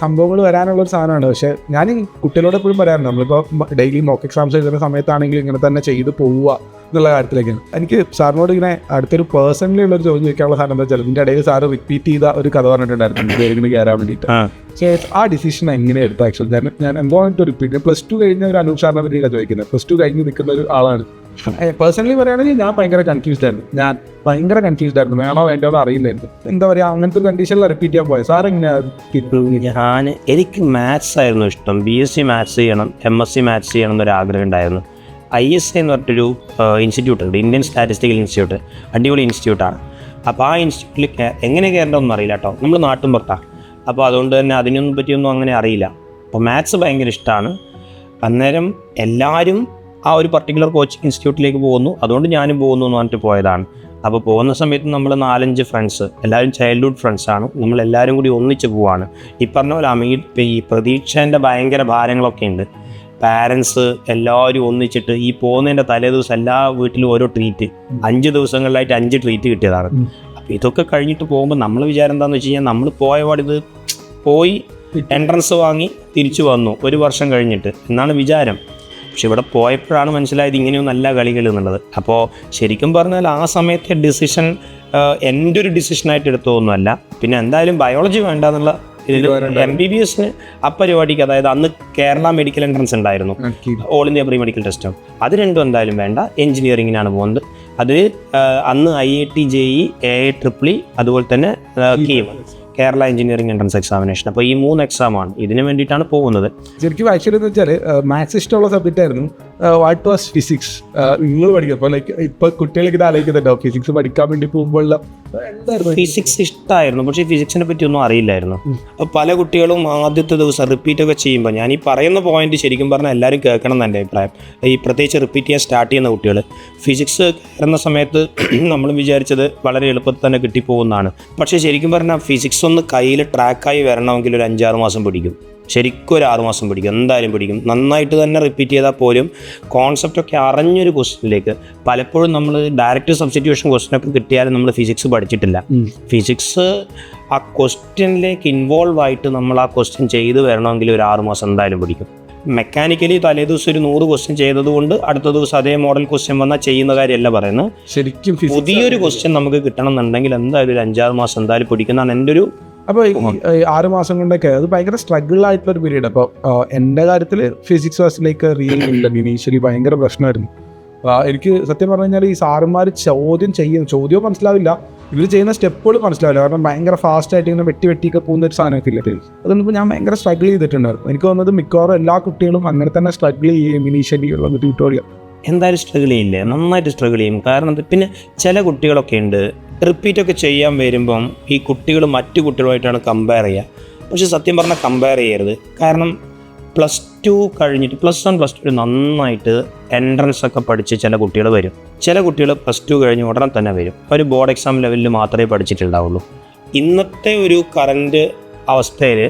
സംഭവങ്ങൾ വരാനുള്ളൊരു സാധനമാണ്. പക്ഷേ ഞാൻ കുട്ടികളോട് എപ്പോഴും പറയാറുണ്ട്, നമ്മളിപ്പോൾ ഡെയിലി മോക്ക് എക്സാംസ് എഴുതുന്ന സമയത്താണെങ്കിൽ ഇങ്ങനെ തന്നെ ചെയ്ത് പോവുക എന്നുള്ള കാര്യത്തിലേക്കാണ്. എനിക്ക് സാറിനോട് ഇങ്ങനെ അടുത്തൊരു പേഴ്സണലി ഉള്ളൊരു ചോദ്യം ചോദിക്കാനുള്ള സാധനം എന്താ വെച്ചാൽ, ഇതിൻ്റെ ഇടയിൽ സാറ് റിപ്പീറ്റ് ചെയ്ത ഒരു കഥ പറഞ്ഞിട്ടുണ്ടായിരുന്നു പേരിന് കയറാൻ വേണ്ടിയിട്ട്. ആ ഡിസിഷൻ എങ്ങനെ എടുത്തു? ആക്ച്വലി ഞാൻ എന്തോന്നിട്ട് റിപ്പീറ്റ് +2 കഴിഞ്ഞ ഒരു അനൂപ് സാറിനെ പറ്റിയാണ് ചോദിക്കുന്നത്. +2 കഴിഞ്ഞ് നിൽക്കുന്ന ഒരു ആളാണ്. പേഴ്സണലി പറയുകയാണെങ്കിൽ ഞാൻ ഭയങ്കര കൺഫ്യൂസ്ഡ് ആയിരുന്നു. വേണോ വേണ്ടോ അറിയില്ലായിരുന്നു. എന്താ പറയുക, അങ്ങനത്തെ ഒരു കണ്ടീഷനിൽ റിപ്പീറ്റ് ചെയ്യാൻ പോയത്. സാർ എങ്ങനെയാണ്? എനിക്ക് മാത്സ് ആയിരുന്നു ഇഷ്ടം. BSc മാത്സ് ചെയ്യണം, MSc മാത്സ് ചെയ്യണം എന്നൊരു ആഗ്രഹം ഉണ്ടായിരുന്നു. ISA എന്ന് പറഞ്ഞിട്ടൊരു ഇൻസ്റ്റിറ്റ്യൂട്ട് ഉണ്ട്, ഇന്ത്യൻ സ്റ്റാറ്റിസ്റ്റിക്കൽ ഇൻസ്റ്റിറ്റ്യൂട്ട്. അടിപൊളി ഇൻസ്റ്റിറ്റ്യൂട്ടാണ്. അപ്പോൾ ആ ഇൻസ്റ്റിറ്റ്യൂട്ടിൽ എങ്ങനെ കയറേണ്ടതൊന്നും അറിയില്ല കേട്ടോ. നമ്മൾ നാട്ടും പുറത്താണ്. അപ്പോൾ അതുകൊണ്ട് തന്നെ അതിനൊന്നും പറ്റിയൊന്നും അങ്ങനെ അറിയില്ല. അപ്പോൾ മാത്സ് ഭയങ്കര ഇഷ്ടമാണ്. അന്നേരം എല്ലാവരും ആ ഒരു പർട്ടിക്കുലർ കോച്ചിങ് ഇൻസ്റ്റിറ്റ്യൂട്ടിലേക്ക് പോകുന്നു, അതുകൊണ്ട് ഞാനും പോകുന്നു എന്ന് പറഞ്ഞിട്ട് പോയതാണ്. അപ്പോൾ പോകുന്ന സമയത്ത് നമ്മൾ 4-5 ഫ്രണ്ട്സ്, എല്ലാവരും ചൈൽഡ്ഹുഡ് ഫ്രണ്ട്സാണ്. നമ്മളെല്ലാവരും കൂടി ഒന്നിച്ച് പോവാണ്. ഈ പറഞ്ഞ പോലെ ഈ പ്രതീക്ഷേൻ്റെ ഭയങ്കര ഭാരങ്ങളൊക്കെ ഉണ്ട്. പാരൻസ് എല്ലാവരും ഒന്നിച്ചിട്ട് ഈ പോകുന്നതിൻ്റെ തലേ ദിവസം എല്ലാ വീട്ടിലും ഓരോ ട്രീറ്റ്, 5 ദിവസങ്ങളിലായിട്ട് 5 ട്രീറ്റ് കിട്ടിയതാണ്. അപ്പോൾ ഇതൊക്കെ കഴിഞ്ഞിട്ട് പോകുമ്പോൾ നമ്മൾ വിചാരം എന്താണെന്ന് വെച്ച് കഴിഞ്ഞാൽ, നമ്മൾ പോയപാടിത് പോയി എൻട്രൻസ് വാങ്ങി തിരിച്ചു വന്നു 1 വർഷം കഴിഞ്ഞിട്ട് എന്നാണ് വിചാരം. പക്ഷെ ഇവിടെ പോയപ്പോഴാണ് മനസ്സിലായത് ഇങ്ങനെയൊന്നും നല്ല കളികൾ എന്നുള്ളത്. അപ്പോൾ ശരിക്കും പറഞ്ഞാൽ ആ സമയത്തെ ഡിസിഷൻ എൻ്റെ ഒരു ഡിസിഷനായിട്ട് എടുത്തതൊന്നുമല്ല. പിന്നെ എന്തായാലും ബയോളജി വേണ്ട എന്നുള്ള ഇതിൽ MBBS ആ പരിപാടിക്ക്, അതായത് അന്ന് കേരള മെഡിക്കൽ എൻട്രൻസ് ഉണ്ടായിരുന്നു, ഓൾ ഇന്ത്യ പ്രീ മെഡിക്കൽ ടെസ്റ്റും, അത് രണ്ടും എന്തായാലും വേണ്ട, എഞ്ചിനീയറിങ്ങിനാണ് പോകുന്നത്. അത് അന്ന് IIT JEE AIEEE അതുപോലെ തന്നെ KEAM, Kerala engineering entrance examination. അപ്പോൾ ഈ 3 എക്സാമാണ്, ഇതിന് വേണ്ടിയിട്ടാണ് പോകുന്നത്. ശരിക്കും ആക്ച്വലി എന്ന് വെച്ചാൽ മാത്സ് ഇഷ്ടമുള്ള സബ്ജക്റ്റ് ആയിരുന്നു. വാട്ട് വാസ് ഫിസിക്സ് നിങ്ങൾ പഠിക്കുക? അപ്പോൾ ഇപ്പോൾ കുട്ടികൾക്ക് ഇത് ആലോചിക്കുന്നുണ്ടോ, ഫിസിക്സ് പഠിക്കാൻ വേണ്ടി പോകുമ്പോഴുള്ള എന്തായിരുന്നു? ഫിസിക്സ് ഇഷ്ടമായിരുന്നു, പക്ഷേ ഫിസിക്സിനെ പറ്റി ഒന്നും അറിയില്ലായിരുന്നു. അപ്പോൾ പല കുട്ടികളും ആദ്യത്തെ ദിവസം റിപ്പീറ്റൊക്കെ ചെയ്യുമ്പോൾ, ഞാൻ ഈ പറയുന്ന പോയിന്റ് ശരിക്കും പറഞ്ഞാൽ എല്ലാവരും കേൾക്കണം എന്ന് എൻ്റെ അഭിപ്രായം. ഈ പ്രത്യേകിച്ച് റിപ്പീറ്റ് ചെയ്യാൻ സ്റ്റാർട്ട് ചെയ്യുന്ന കുട്ടികൾ, ഫിസിക്സ് കയറുന്ന സമയത്ത് നമ്മൾ വിചാരിച്ചത് വളരെ എളുപ്പത്തിൽ തന്നെ കിട്ടിപ്പോകുന്നതാണ്. പക്ഷേ ശരിക്കും പറഞ്ഞാൽ ഫിസിക്സ് ഒന്ന് കയ്യിൽ ട്രാക്കായി വരണമെങ്കിൽ ഒരു 5-6 മാസം പിടിക്കും. ശരിക്കും ഒരു 6 മാസം പിടിക്കും, എന്തായാലും പിടിക്കും. നന്നായിട്ട് തന്നെ റിപ്പീറ്റ് ചെയ്താൽ പോലും കോൺസെപ്റ്റൊക്കെ അറിഞ്ഞൊരു ക്വസ്റ്റ്യനിലേക്ക്, പലപ്പോഴും നമ്മൾ ഡയറക്റ്റ് സബ്സ്റ്റിറ്റ്യൂഷൻ ക്വസ്റ്റ്യനൊക്കെ കിട്ടിയാലും നമ്മൾ ഫിസിക്സ് പഠിച്ചിട്ടില്ല. ഫിസിക്സ് ആ ക്വസ്റ്റ്യനിലേക്ക് ഇൻവോൾവ് ആയിട്ട് നമ്മൾ ആ ക്വസ്റ്റ്യൻ ചെയ്ത് വരണമെങ്കിൽ ഒരു 6 മാസം എന്തായാലും പിടിക്കും. മെക്കാനിക്കലി തലേ ദിവസം ഒരു 100 ക്വസ്റ്റ്യൻ ചെയ്തതുകൊണ്ട് അടുത്ത ദിവസം അതേ മോഡൽ ക്വസ്റ്റ്യൻ വന്നാൽ ചെയ്യുന്ന കാര്യമല്ല പറയുന്നത്. ശരിക്കും പുതിയൊരു ക്വസ്റ്റ്യൻ നമുക്ക് കിട്ടണം എന്നുണ്ടെങ്കിൽ എന്തായാലും ഒരു 5-6 മാസം എന്തായാലും പിടിക്കുന്നതാണ് എൻ്റെ ഒരു. അപ്പോൾ ഈ 6 മാസം കൊണ്ടൊക്കെ അത് ഭയങ്കര സ്ട്രഗിൾ ആയിട്ടുള്ളൊരു പീരീഡ്. അപ്പോൾ എൻ്റെ കാര്യത്തിൽ ഫിസിക്സ് വാസിലേക്ക് റിയൽ ഇനീഷ്യലി ഭയങ്കര പ്രശ്നമായിരുന്നു. എനിക്ക് സത്യം പറഞ്ഞു കഴിഞ്ഞാൽ ഈ സാറുമാർ ചോദ്യവും മനസ്സിലാവില്ല, ഇവർ ചെയ്യുന്ന സ്റ്റെപ്പുകൾ മനസ്സിലാവില്ല. കാരണം ഭയങ്കര ഫാസ്റ്റായിട്ട് ഇങ്ങനെ വെട്ടിയൊക്കെ പോകുന്ന ഒരു സാധനമൊക്കെ ഇല്ല. അതൊന്നും ഞാൻ ഭയങ്കര സ്ട്രഗിൾ ചെയ്തിട്ടുണ്ടായിരുന്നു. എനിക്ക് തോന്നുന്നത് മിക്കവാറും എല്ലാ കുട്ടികളും അങ്ങനെ തന്നെ സ്ട്രഗിൾ ചെയ്യും ഇനീഷ്യലി ഉള്ള ട്യൂട്ടോറിയൽ. എന്തായാലും സ്ട്രഗിൾ ചെയ്യില്ലേ, നന്നായിട്ട് സ്ട്രഗിൾ ചെയ്യും. കാരണം പിന്നെ ചില കുട്ടികളൊക്കെ ഉണ്ട് റിപ്പീറ്റൊക്കെ ചെയ്യാൻ വരുമ്പം ഈ കുട്ടികൾ മറ്റു കുട്ടികളുമായിട്ടാണ് കമ്പയർ ചെയ്യുക. പക്ഷെ സത്യം പറഞ്ഞാൽ കമ്പയർ ചെയ്യരുത്. കാരണം +2 കഴിഞ്ഞിട്ട് +1 +2 നന്നായിട്ട് എൻട്രൻസ് ഒക്കെ പഠിച്ച് ചില കുട്ടികൾ വരും. ചില കുട്ടികൾ +2 കഴിഞ്ഞ് ഉടനെ തന്നെ വരും. ഒരു ബോർഡ് എക്സാം ലെവലിൽ മാത്രമേ പഠിച്ചിട്ടുണ്ടാവുള്ളൂ. ഇന്നത്തെ ഒരു കറൻറ്റ് അവസ്ഥയിൽ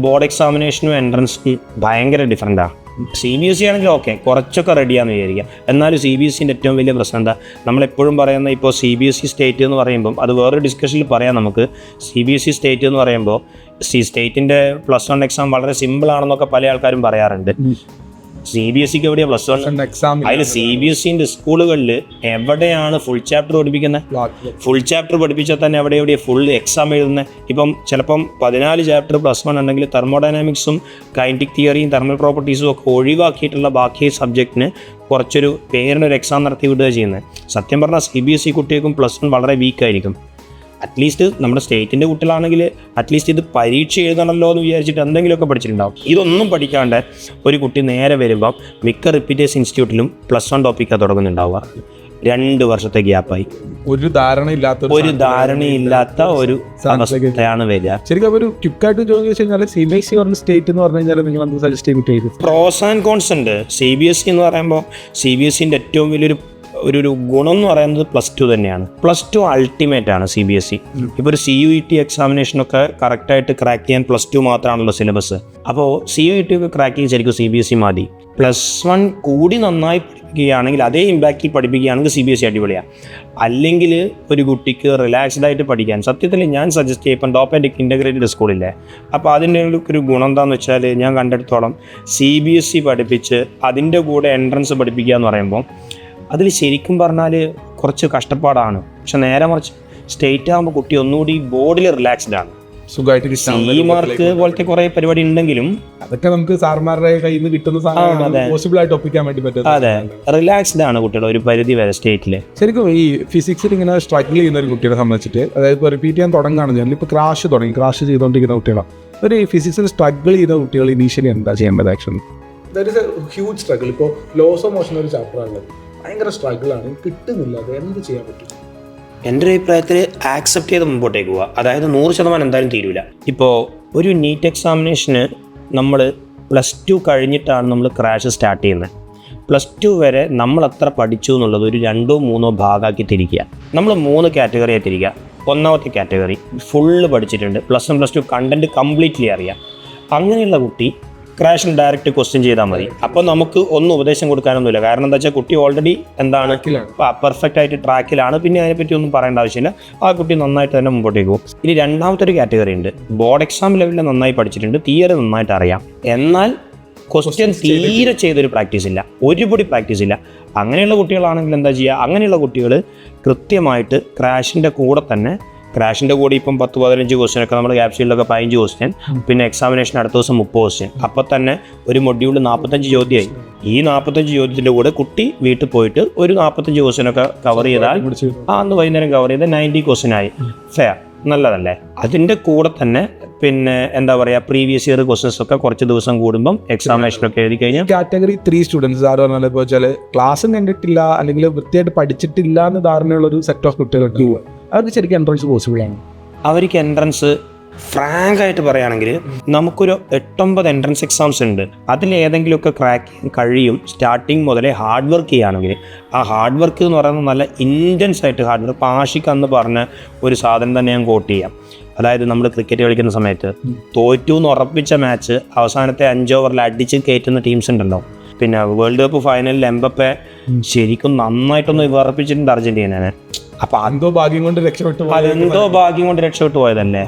ബോർഡ് എക്സാമിനേഷനും എൻട്രൻസും ഭയങ്കര ഡിഫറൻറ്റാണ്. CBSE ആണെങ്കിൽ ഓക്കെ കുറച്ചൊക്കെ റെഡിയാണെന്ന് വിചാരിക്കാം. എന്നാലും CBSEൻ്റെ ഏറ്റവും വലിയ പ്രശ്നം എന്താ, നമ്മളെപ്പോഴും പറയുന്ന ഇപ്പോൾ CBSE സ്റ്റേറ്റ് എന്ന് പറയുമ്പം അത് വേറൊരു ഡിസ്കഷനിൽ പറയാം നമുക്ക്. CBSE സ്റ്റേറ്റ് എന്ന് പറയുമ്പോൾ സ്റ്റേറ്റിൻ്റെ +1 എക്സാം വളരെ സിമ്പിളാണെന്നൊക്കെ പല ആൾക്കാരും പറയാറുണ്ട്. CBSEക്ക് എവിടെയാണ് +1 എക്സാം? അതിൽ CBSEൻ്റെ സ്കൂളുകളിൽ എവിടെയാണ് ഫുൾ ചാപ്റ്റർ പഠിപ്പിക്കുന്നത്? ഫുൾ ചാപ്റ്റർ പഠിപ്പിച്ചാൽ തന്നെ എവിടെയാണ് ഫുൾ എക്സാം എഴുതുന്നത്? ഇപ്പം ചിലപ്പം 14 ചാപ്റ്റർ +1 ഉണ്ടെങ്കിൽ തെർമോഡൈനാമിക്സും കൈനറ്റിക് തിയറിയും തെർമൽ പ്രോപ്പർട്ടീസും ഒക്കെ ഒഴിവാക്കിയിട്ടുള്ള ബാക്കി സബ്ജക്റ്റിന് കുറച്ചൊരു പേരിനൊരു എക്സാം നടത്തി വിടുക ചെയ്യുന്നത്. സത്യം പറഞ്ഞാൽ CBSE കുട്ടികൾക്കും +1 വളരെ വീക്കായിരിക്കും. അറ്റ്ലീസ്റ്റ് നമ്മുടെ സ്റ്റേറ്റിൻ്റെ കുട്ടികളാണെങ്കിൽ അറ്റ്ലീസ്റ്റ് ഇത് പരീക്ഷ എഴുതണമല്ലോ എന്ന് വിചാരിച്ചിട്ട് എന്തെങ്കിലുമൊക്കെ പഠിച്ചിട്ടുണ്ടാവും. ഇതൊന്നും പഠിക്കാണ്ട് ഒരു കുട്ടി നേരെ വരുമ്പം മിക്ക റിപ്പീറ്റേഴ്സ് ഇൻസ്റ്റിറ്റ്യൂട്ടിലും +1 ടോപ്പിക്കാണ് തുടങ്ങുന്നുണ്ടാവുക. 2 വർഷത്തെ ഗ്യാപ്പായി ഒരു ധാരണയില്ലാത്ത ഒരു അവസ്ഥയാണ് വരിക. ശരിക്കും ഒരു ക്വിക്കായിട്ട് ചോദിച്ചു കഴിഞ്ഞാൽ CBSE പറഞ്ഞ സ്റ്റേറ്റ് എന്ന് പറഞ്ഞു കഴിഞ്ഞാൽ നിങ്ങൾ എന്ത് സജസ്റ്റ് ചെയ്തിട്ട്? പ്രോസ് ആൻഡ് കോൺസ് ഉണ്ട്. CBSE എന്ന് പറയുമ്പോൾ CBSEൻ്റെ ഏറ്റവും വലിയൊരു ഒരു ഗുണം എന്ന് പറയുന്നത് +2 തന്നെയാണ്. +2 അൾട്ടിമേറ്റ് ആണ് CBSE. ഇപ്പോൾ ഒരു CUET എക്സാമിനേഷനൊക്കെ കറക്റ്റായിട്ട് ക്രാക്ക് ചെയ്യാൻ +2 മാത്രമാണല്ലോ സിലബസ്. അപ്പോൾ CUET ഒക്കെ ക്രാക്ക് ചെയ്യാൻ ശരിക്കും CBSE മതി. +1 കൂടി നന്നായി പഠിപ്പിക്കുകയാണെങ്കിൽ, അതേ ഇമ്പാക്റ്റിൽ പഠിപ്പിക്കുകയാണെങ്കിൽ CBSE അടിപൊളിയാണ്. അല്ലെങ്കിൽ ഒരു കുട്ടിക്ക് റിലാക്സ്ഡ് ആയിട്ട് പഠിക്കാൻ സത്യത്തിൽ ഞാൻ സജസ്റ്റ് ചെയ്യും. ഇപ്പം ടോപ്പ് ഇൻ്റഗ്രേറ്റഡ് സ്കൂളില്ലേ, അപ്പോൾ അതിൻ്റെ ഒരു ഗുണം എന്താണെന്ന് വെച്ചാൽ ഞാൻ കണ്ടെടുത്തോളം CBSE പഠിപ്പിച്ച് അതിൻ്റെ കൂടെ എൻട്രൻസ് പഠിപ്പിക്കുക എന്ന് പറയുമ്പോൾ അതിൽ ശരിക്കും പറഞ്ഞാൽ കുറച്ച് കഷ്ടപ്പാടാണ്. പക്ഷെ നേരെ മറിച്ച് സ്റ്റേറ്റ് ആകുമ്പോൾ കുട്ടി ഒന്നുകൂടി ബോർഡിൽ റിലാക്സ്ഡ് ആണ്. സുഖമായിട്ട് CE മാർക്ക് പോലത്തെ കുറേ പരിപാടി ഉണ്ടെങ്കിലും അതൊക്കെ നമുക്ക് സാർമാരുടെ കയ്യിൽ നിന്ന് കിട്ടുന്ന പോസിബിൾ ആയിട്ട് ഒപ്പിക്കാൻ വേണ്ടി പറ്റും. അതെ, റിലാക്സ്ഡ് ആണ് കുട്ടികൾ ഒരു പരിധി വരെ സ്റ്റേറ്റിൽ. ശരിക്കും ഈ ഫിസിക്സിൽ ഇങ്ങനെ സ്ട്രഗിൾ ചെയ്യുന്ന ഒരു കുട്ടിയെ സംബന്ധിച്ചിട്ട്, അതായത് ഇപ്പോൾ റിപ്പീറ്റ് ചെയ്യാൻ തുടങ്ങുകയാണെന്ന് ഇപ്പോൾ ക്രാഷ് ചെയ്തുകൊണ്ടിരിക്കുന്ന കുട്ടികളാണ്. ഒരു ഫിസിക്സിൽ സ്ട്രഗിൾ ചെയ്യുന്ന കുട്ടികൾ ഇനീഷ്യലി എന്താ ചെയ്യേണ്ടത്? Actually that is A huge struggle. ഇപ്പോൾ ലോസ് ഓഫ് മോഷൻ ഒരു ചാപ്റ്ററാണ്, ഭയങ്കര സ്ട്രഗിളാണ്, കിട്ടുന്നില്ല. അത് എന്ത് ചെയ്യാൻ പറ്റും? എൻ്റെ ഒരു അഭിപ്രായത്തിൽ ആക്സെപ്റ്റ് ചെയ്ത് മുമ്പോട്ടേക്ക് പോവുക. അതായത് 100% എന്തായാലും തീരില്ല. ഇപ്പോൾ ഒരു നീറ്റ് എക്സാമിനേഷന് നമ്മൾ +2 കഴിഞ്ഞിട്ടാണ് നമ്മൾ ക്രാഷ് സ്റ്റാർട്ട് ചെയ്യുന്നത്. +2 വരെ നമ്മൾ എത്ര പഠിച്ചു എന്നുള്ളത് ഒരു 2-3 ഭാഗമാക്കി തിരിക്കുക. നമ്മൾ 3 കാറ്റഗറിയായി തിരിക്കുക. ഒന്നാമത്തെ കാറ്റഗറി ഫുള്ള് പഠിച്ചിട്ടുണ്ട്, +1 +2 കണ്ടൻറ്റ് കംപ്ലീറ്റ്ലി അറിയാം. അങ്ങനെയുള്ള കുട്ടി ക്രാഷിന് ഡയറക്റ്റ് ക്വസ്റ്റ്യൻ ചെയ്താൽ മതി. അപ്പോൾ നമുക്ക് ഒന്നും ഉപദേശം കൊടുക്കാനൊന്നുമില്ല. കാരണം എന്താ വെച്ചാൽ കുട്ടി ഓൾറെഡി എന്താണ് പെർഫെക്റ്റ് ആയിട്ട് ട്രാക്കിലാണ്. പിന്നെ അതിനെപ്പറ്റി ഒന്നും പറയേണ്ട ആവശ്യമില്ല. ആ കുട്ടി നന്നായിട്ട് തന്നെ മുമ്പോട്ടേക്ക് പോകും. ഇനി രണ്ടാമത്തെ ഒരു കാറ്റഗറി ഉണ്ട്, ബോർഡ് എക്സാം ലെവലിൽ നന്നായി പഠിച്ചിട്ടുണ്ട്, തിയറി നന്നായിട്ട് അറിയാം, എന്നാൽ ക്വസ്റ്റ്യൻ തീരെ ചെയ്തൊരു പ്രാക്ടീസ് ഇല്ല, ഒരുപടി പ്രാക്ടീസ് ഇല്ല. അങ്ങനെയുള്ള കുട്ടികളാണെങ്കിൽ എന്താ ചെയ്യുക? അങ്ങനെയുള്ള കുട്ടികൾ കൃത്യമായിട്ട് ക്രാഷിൻ്റെ കൂടെ തന്നെ, ക്രാഷിൻ്റെ കൂടെ ഇപ്പം 10-15 ക്വസ്റ്റ്യനൊക്കെ നമ്മൾ ക്യാപ്സ്യൂളിലൊക്കെ 15 ക്വസ്റ്റ്യൻ, പിന്നെ എക്സാമിനേഷൻ അടുത്ത ദിവസം 30 ക്വസ്റ്റ്യൻ. അപ്പോൾ തന്നെ ഒരു മൊഡ്യൂളിൽ 45 ചോദ്യമായി. ഈ 45 ചോദ്യത്തിൻ്റെ കൂടെ കുട്ടി വീട്ടിൽ പോയിട്ട് ഒരു 45 ക്വസ്റ്റ്യനൊക്കെ കവർ ചെയ്താൽ, അന്ന് വൈകുന്നേരം കവർ ചെയ്താൽ 90 ക്വസ്റ്റ്യനായി. ഫെയർ, നല്ലതല്ലേ? അതിൻ്റെ കൂടെ തന്നെ പിന്നെ എന്താ പറയുക, പ്രീവിയസ് ഇയർ ക്വസ്റ്റ്യൻസ് ഒക്കെ കുറച്ച് ദിവസം കൂടുമ്പം എക്സാമിനേഷനൊക്കെ എഴുതി കഴിഞ്ഞാൽ. കാറ്റഗറി 3 സ്റ്റുഡൻസ് ആര് പറഞ്ഞാൽ ഇപ്പോൾ വെച്ചാൽ ക്ലാസ്സും കണ്ടിട്ടില്ല അല്ലെങ്കിൽ വൃത്തിയായിട്ട് പഠിച്ചിട്ടില്ല എന്ന് ധാരണയുള്ളൊരു സെറ്റ് ഓഫ് കുട്ടികൾക്ക് അവർക്ക് ശരിക്കും എൻട്രൻസ് പോസിബിൾ ആണ്. അവർക്ക് എൻട്രൻസ് ഫ്രാങ്ക് ആയിട്ട് പറയുകയാണെങ്കിൽ നമുക്കൊരു 8-9 എൻട്രൻസ് എക്സാംസ് ഉണ്ട്. അതിലേതെങ്കിലുമൊക്കെ ക്രാക്ക് ചെയ്യാൻ കഴിയും. സ്റ്റാർട്ടിങ് മുതലേ ഹാർഡ് വർക്ക് ചെയ്യുകയാണെങ്കിൽ, ആ ഹാർഡ് വർക്ക് എന്ന് പറയുന്നത് നല്ല ഇൻറ്റൻസ് ആയിട്ട് ഹാർഡ് വർക്ക്. ആഷിഖ് അന്ന് പറഞ്ഞ ഒരു സാധനം തന്നെ ഞാൻ കോട്ട് ചെയ്യാം. അതായത് നമ്മൾ ക്രിക്കറ്റ് കളിക്കുന്ന സമയത്ത് തോറ്റു എന്ന് ഉറപ്പിച്ച മാച്ച് അവസാനത്തെ 5 ഓവറിൽ അടിച്ച് കയറ്റുന്ന ടീംസ് ഉണ്ടല്ലോ. പിന്നെ വേൾഡ് കപ്പ് ഫൈനലിൽ എംബപ്പെ ശരിക്കും നന്നായിട്ടൊന്ന് വിറപ്പിച്ചിട്ടുണ്ട് അർജന്റീനനെ. അപ്പൊ എന്തോ ഭാഗ്യം കൊണ്ട് രക്ഷപ്പെട്ടു പോയതല്ലേ.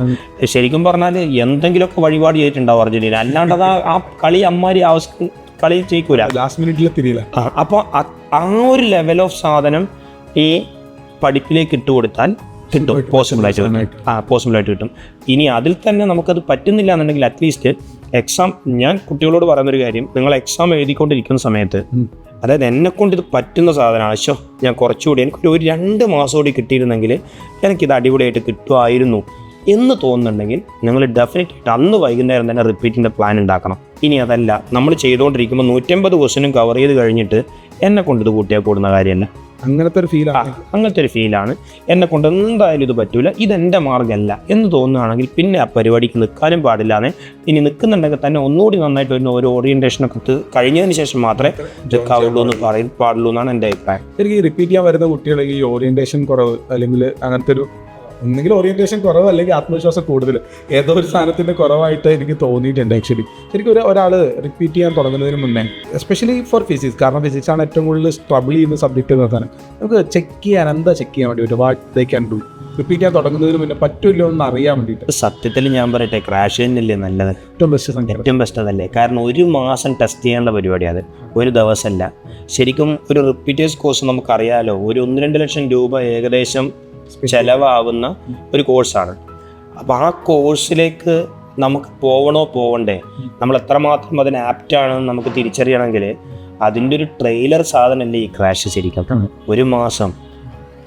ശരിക്കും പറഞ്ഞാൽ എന്തെങ്കിലുമൊക്കെ വഴിപാട് ചെയ്തിട്ടുണ്ടാവും അർജന്റീന, അല്ലാണ്ട് ആ കളി അമ്മാരി അവസ്ഥ കളി ജയിക്കൂല, ലാസ്റ്റ് മിനിറ്റിൽ തിരിയില്ല. അപ്പോൾ ആ ഒരു ലെവൽ ഓഫ് സാധനം ഈ പഠിപ്പിലേക്ക് ഇട്ടുകൊടുത്താൽ കിട്ടും, പോസിബിളായിട്ട് കിട്ടും. ഇനി അതിൽ തന്നെ നമുക്കത് പറ്റുന്നില്ല എന്നുണ്ടെങ്കിൽ അറ്റ്ലീസ്റ്റ് എക്സാം, ഞാൻ കുട്ടികളോട് പറയുന്നൊരു കാര്യം, നിങ്ങൾ എക്സാം എഴുതിക്കൊണ്ടിരിക്കുന്ന സമയത്ത്, അതായത് എന്നെക്കൊണ്ട് ഇത് പറ്റുന്ന സാധനമാണ്, ശോ ഞാൻ കുറച്ചുകൂടി എനിക്കൊരു 2 മാസം കൂടി കിട്ടിയിരുന്നെങ്കിൽ എനിക്കിത് അടിപൊളിയായിട്ട് കിട്ടുമായിരുന്നു എന്ന് തോന്നുന്നുണ്ടെങ്കിൽ നിങ്ങൾ ഡെഫിനറ്റായിട്ട് അന്ന് വൈകുന്നേരം തന്നെ റിപ്പീറ്റിൻ്റെ പ്ലാൻ ഉണ്ടാക്കണം. ഇനി അതല്ല, നമ്മൾ ചെയ്തുകൊണ്ടിരിക്കുമ്പോൾ 150 ക്വസ്റ്റ്യനും കവർ ചെയ്ത് കഴിഞ്ഞിട്ട് എന്നെ കൊണ്ട് ഇത് കൂട്ടിയാൽ കൂടുന്ന കാര്യമല്ല. അങ്ങനത്തെ ഒരു ഫീലാണ് എന്നെ കൊണ്ട് എന്തായാലും ഇത് പറ്റൂല, ഇതെൻ്റെ മാർഗ്ഗമല്ല എന്ന് തോന്നുകയാണെങ്കിൽ പിന്നെ ആ പരിപാടിക്ക് നിൽക്കാനും പാടില്ലാതെ. ഇനി നിൽക്കുന്നുണ്ടെങ്കിൽ തന്നെ ഒന്നുകൂടി നന്നായിട്ട് വരുന്ന ഒരു ഓറിയൻറ്റേഷനൊക്കെ കഴിഞ്ഞതിന് ശേഷം മാത്രമേ നിൽക്കാവുള്ളൂ എന്ന് പറയാൻ പാടുള്ളൂ എന്നാണ് എൻ്റെ അഭിപ്രായം. ശരിക്കും റിപ്പീറ്റ് ചെയ്യാൻ വരുന്ന കുട്ടികൾ ഈ ഓറിയൻറ്റേഷൻ കുറവ് അല്ലെങ്കിൽ അങ്ങനത്തെ ഒരു ഒന്നെങ്കിൽ ഓറിയന്റേഷൻ കുറവ് അല്ലെങ്കിൽ ആത്മവിശ്വാസം കൂടുതൽ, ഏതോ ഒരു സാധനത്തിൻ്റെ കുറവായിട്ട് എനിക്ക് തോന്നിയിട്ടുണ്ട് ആക്ച്വലി. ശരിക്കും ഒരാൾ റിപ്പീറ്റ് ചെയ്യാൻ തുടങ്ങുന്നതിന് മുന്നേ, എസ്പെഷ്യലി ഫോർ ഫിസിക്സ്, കാരണം ഫിസിക്സ് ആണ് ഏറ്റവും കൂടുതൽ സ്ട്രബിൾ ചെയ്യുന്ന സബ്ജക്റ്റ് എന്ന് പറഞ്ഞാൽ, നമുക്ക് ചെക്ക് ചെയ്യാൻ വേണ്ടി പറ്റും, what they can do. Repeat ചെയ്യാൻ തുടങ്ങുന്നതിന് മുന്നേ പറ്റില്ലോ എന്ന് അറിയാൻ വേണ്ടിയിട്ട്. സത്യത്തിൽ ഞാൻ പറയട്ടെ, ക്രാഷ് തന്നെയല്ലേ നല്ലത്, ഏറ്റവും ബെസ്റ്റ് അതല്ലേ. കാരണം 1 മാസം ടെസ്റ്റ് ചെയ്യേണ്ട പരിപാടി അത്, ഒരു ദിവസമല്ല. ശരിക്കും ഒരു റിപ്പീറ്റേഴ്സ് കോഴ്സ് നമുക്കറിയാലോ, ഒരു 1-2 ലക്ഷം രൂപ ഏകദേശം ചിലവാകുന്ന ഒരു കോഴ്സാണ്. അപ്പോൾ ആ കോഴ്സിലേക്ക് നമുക്ക് പോവണ്ടേ, നമ്മൾ എത്രമാത്രം അതിന് ആപ്റ്റാണെന്ന് നമുക്ക് തിരിച്ചറിയണമെങ്കിൽ അതിൻ്റെ ഒരു ട്രെയിലർ സാധനമല്ലേ ഈ ക്രാഷ് ശരിക്കും. 1 മാസം.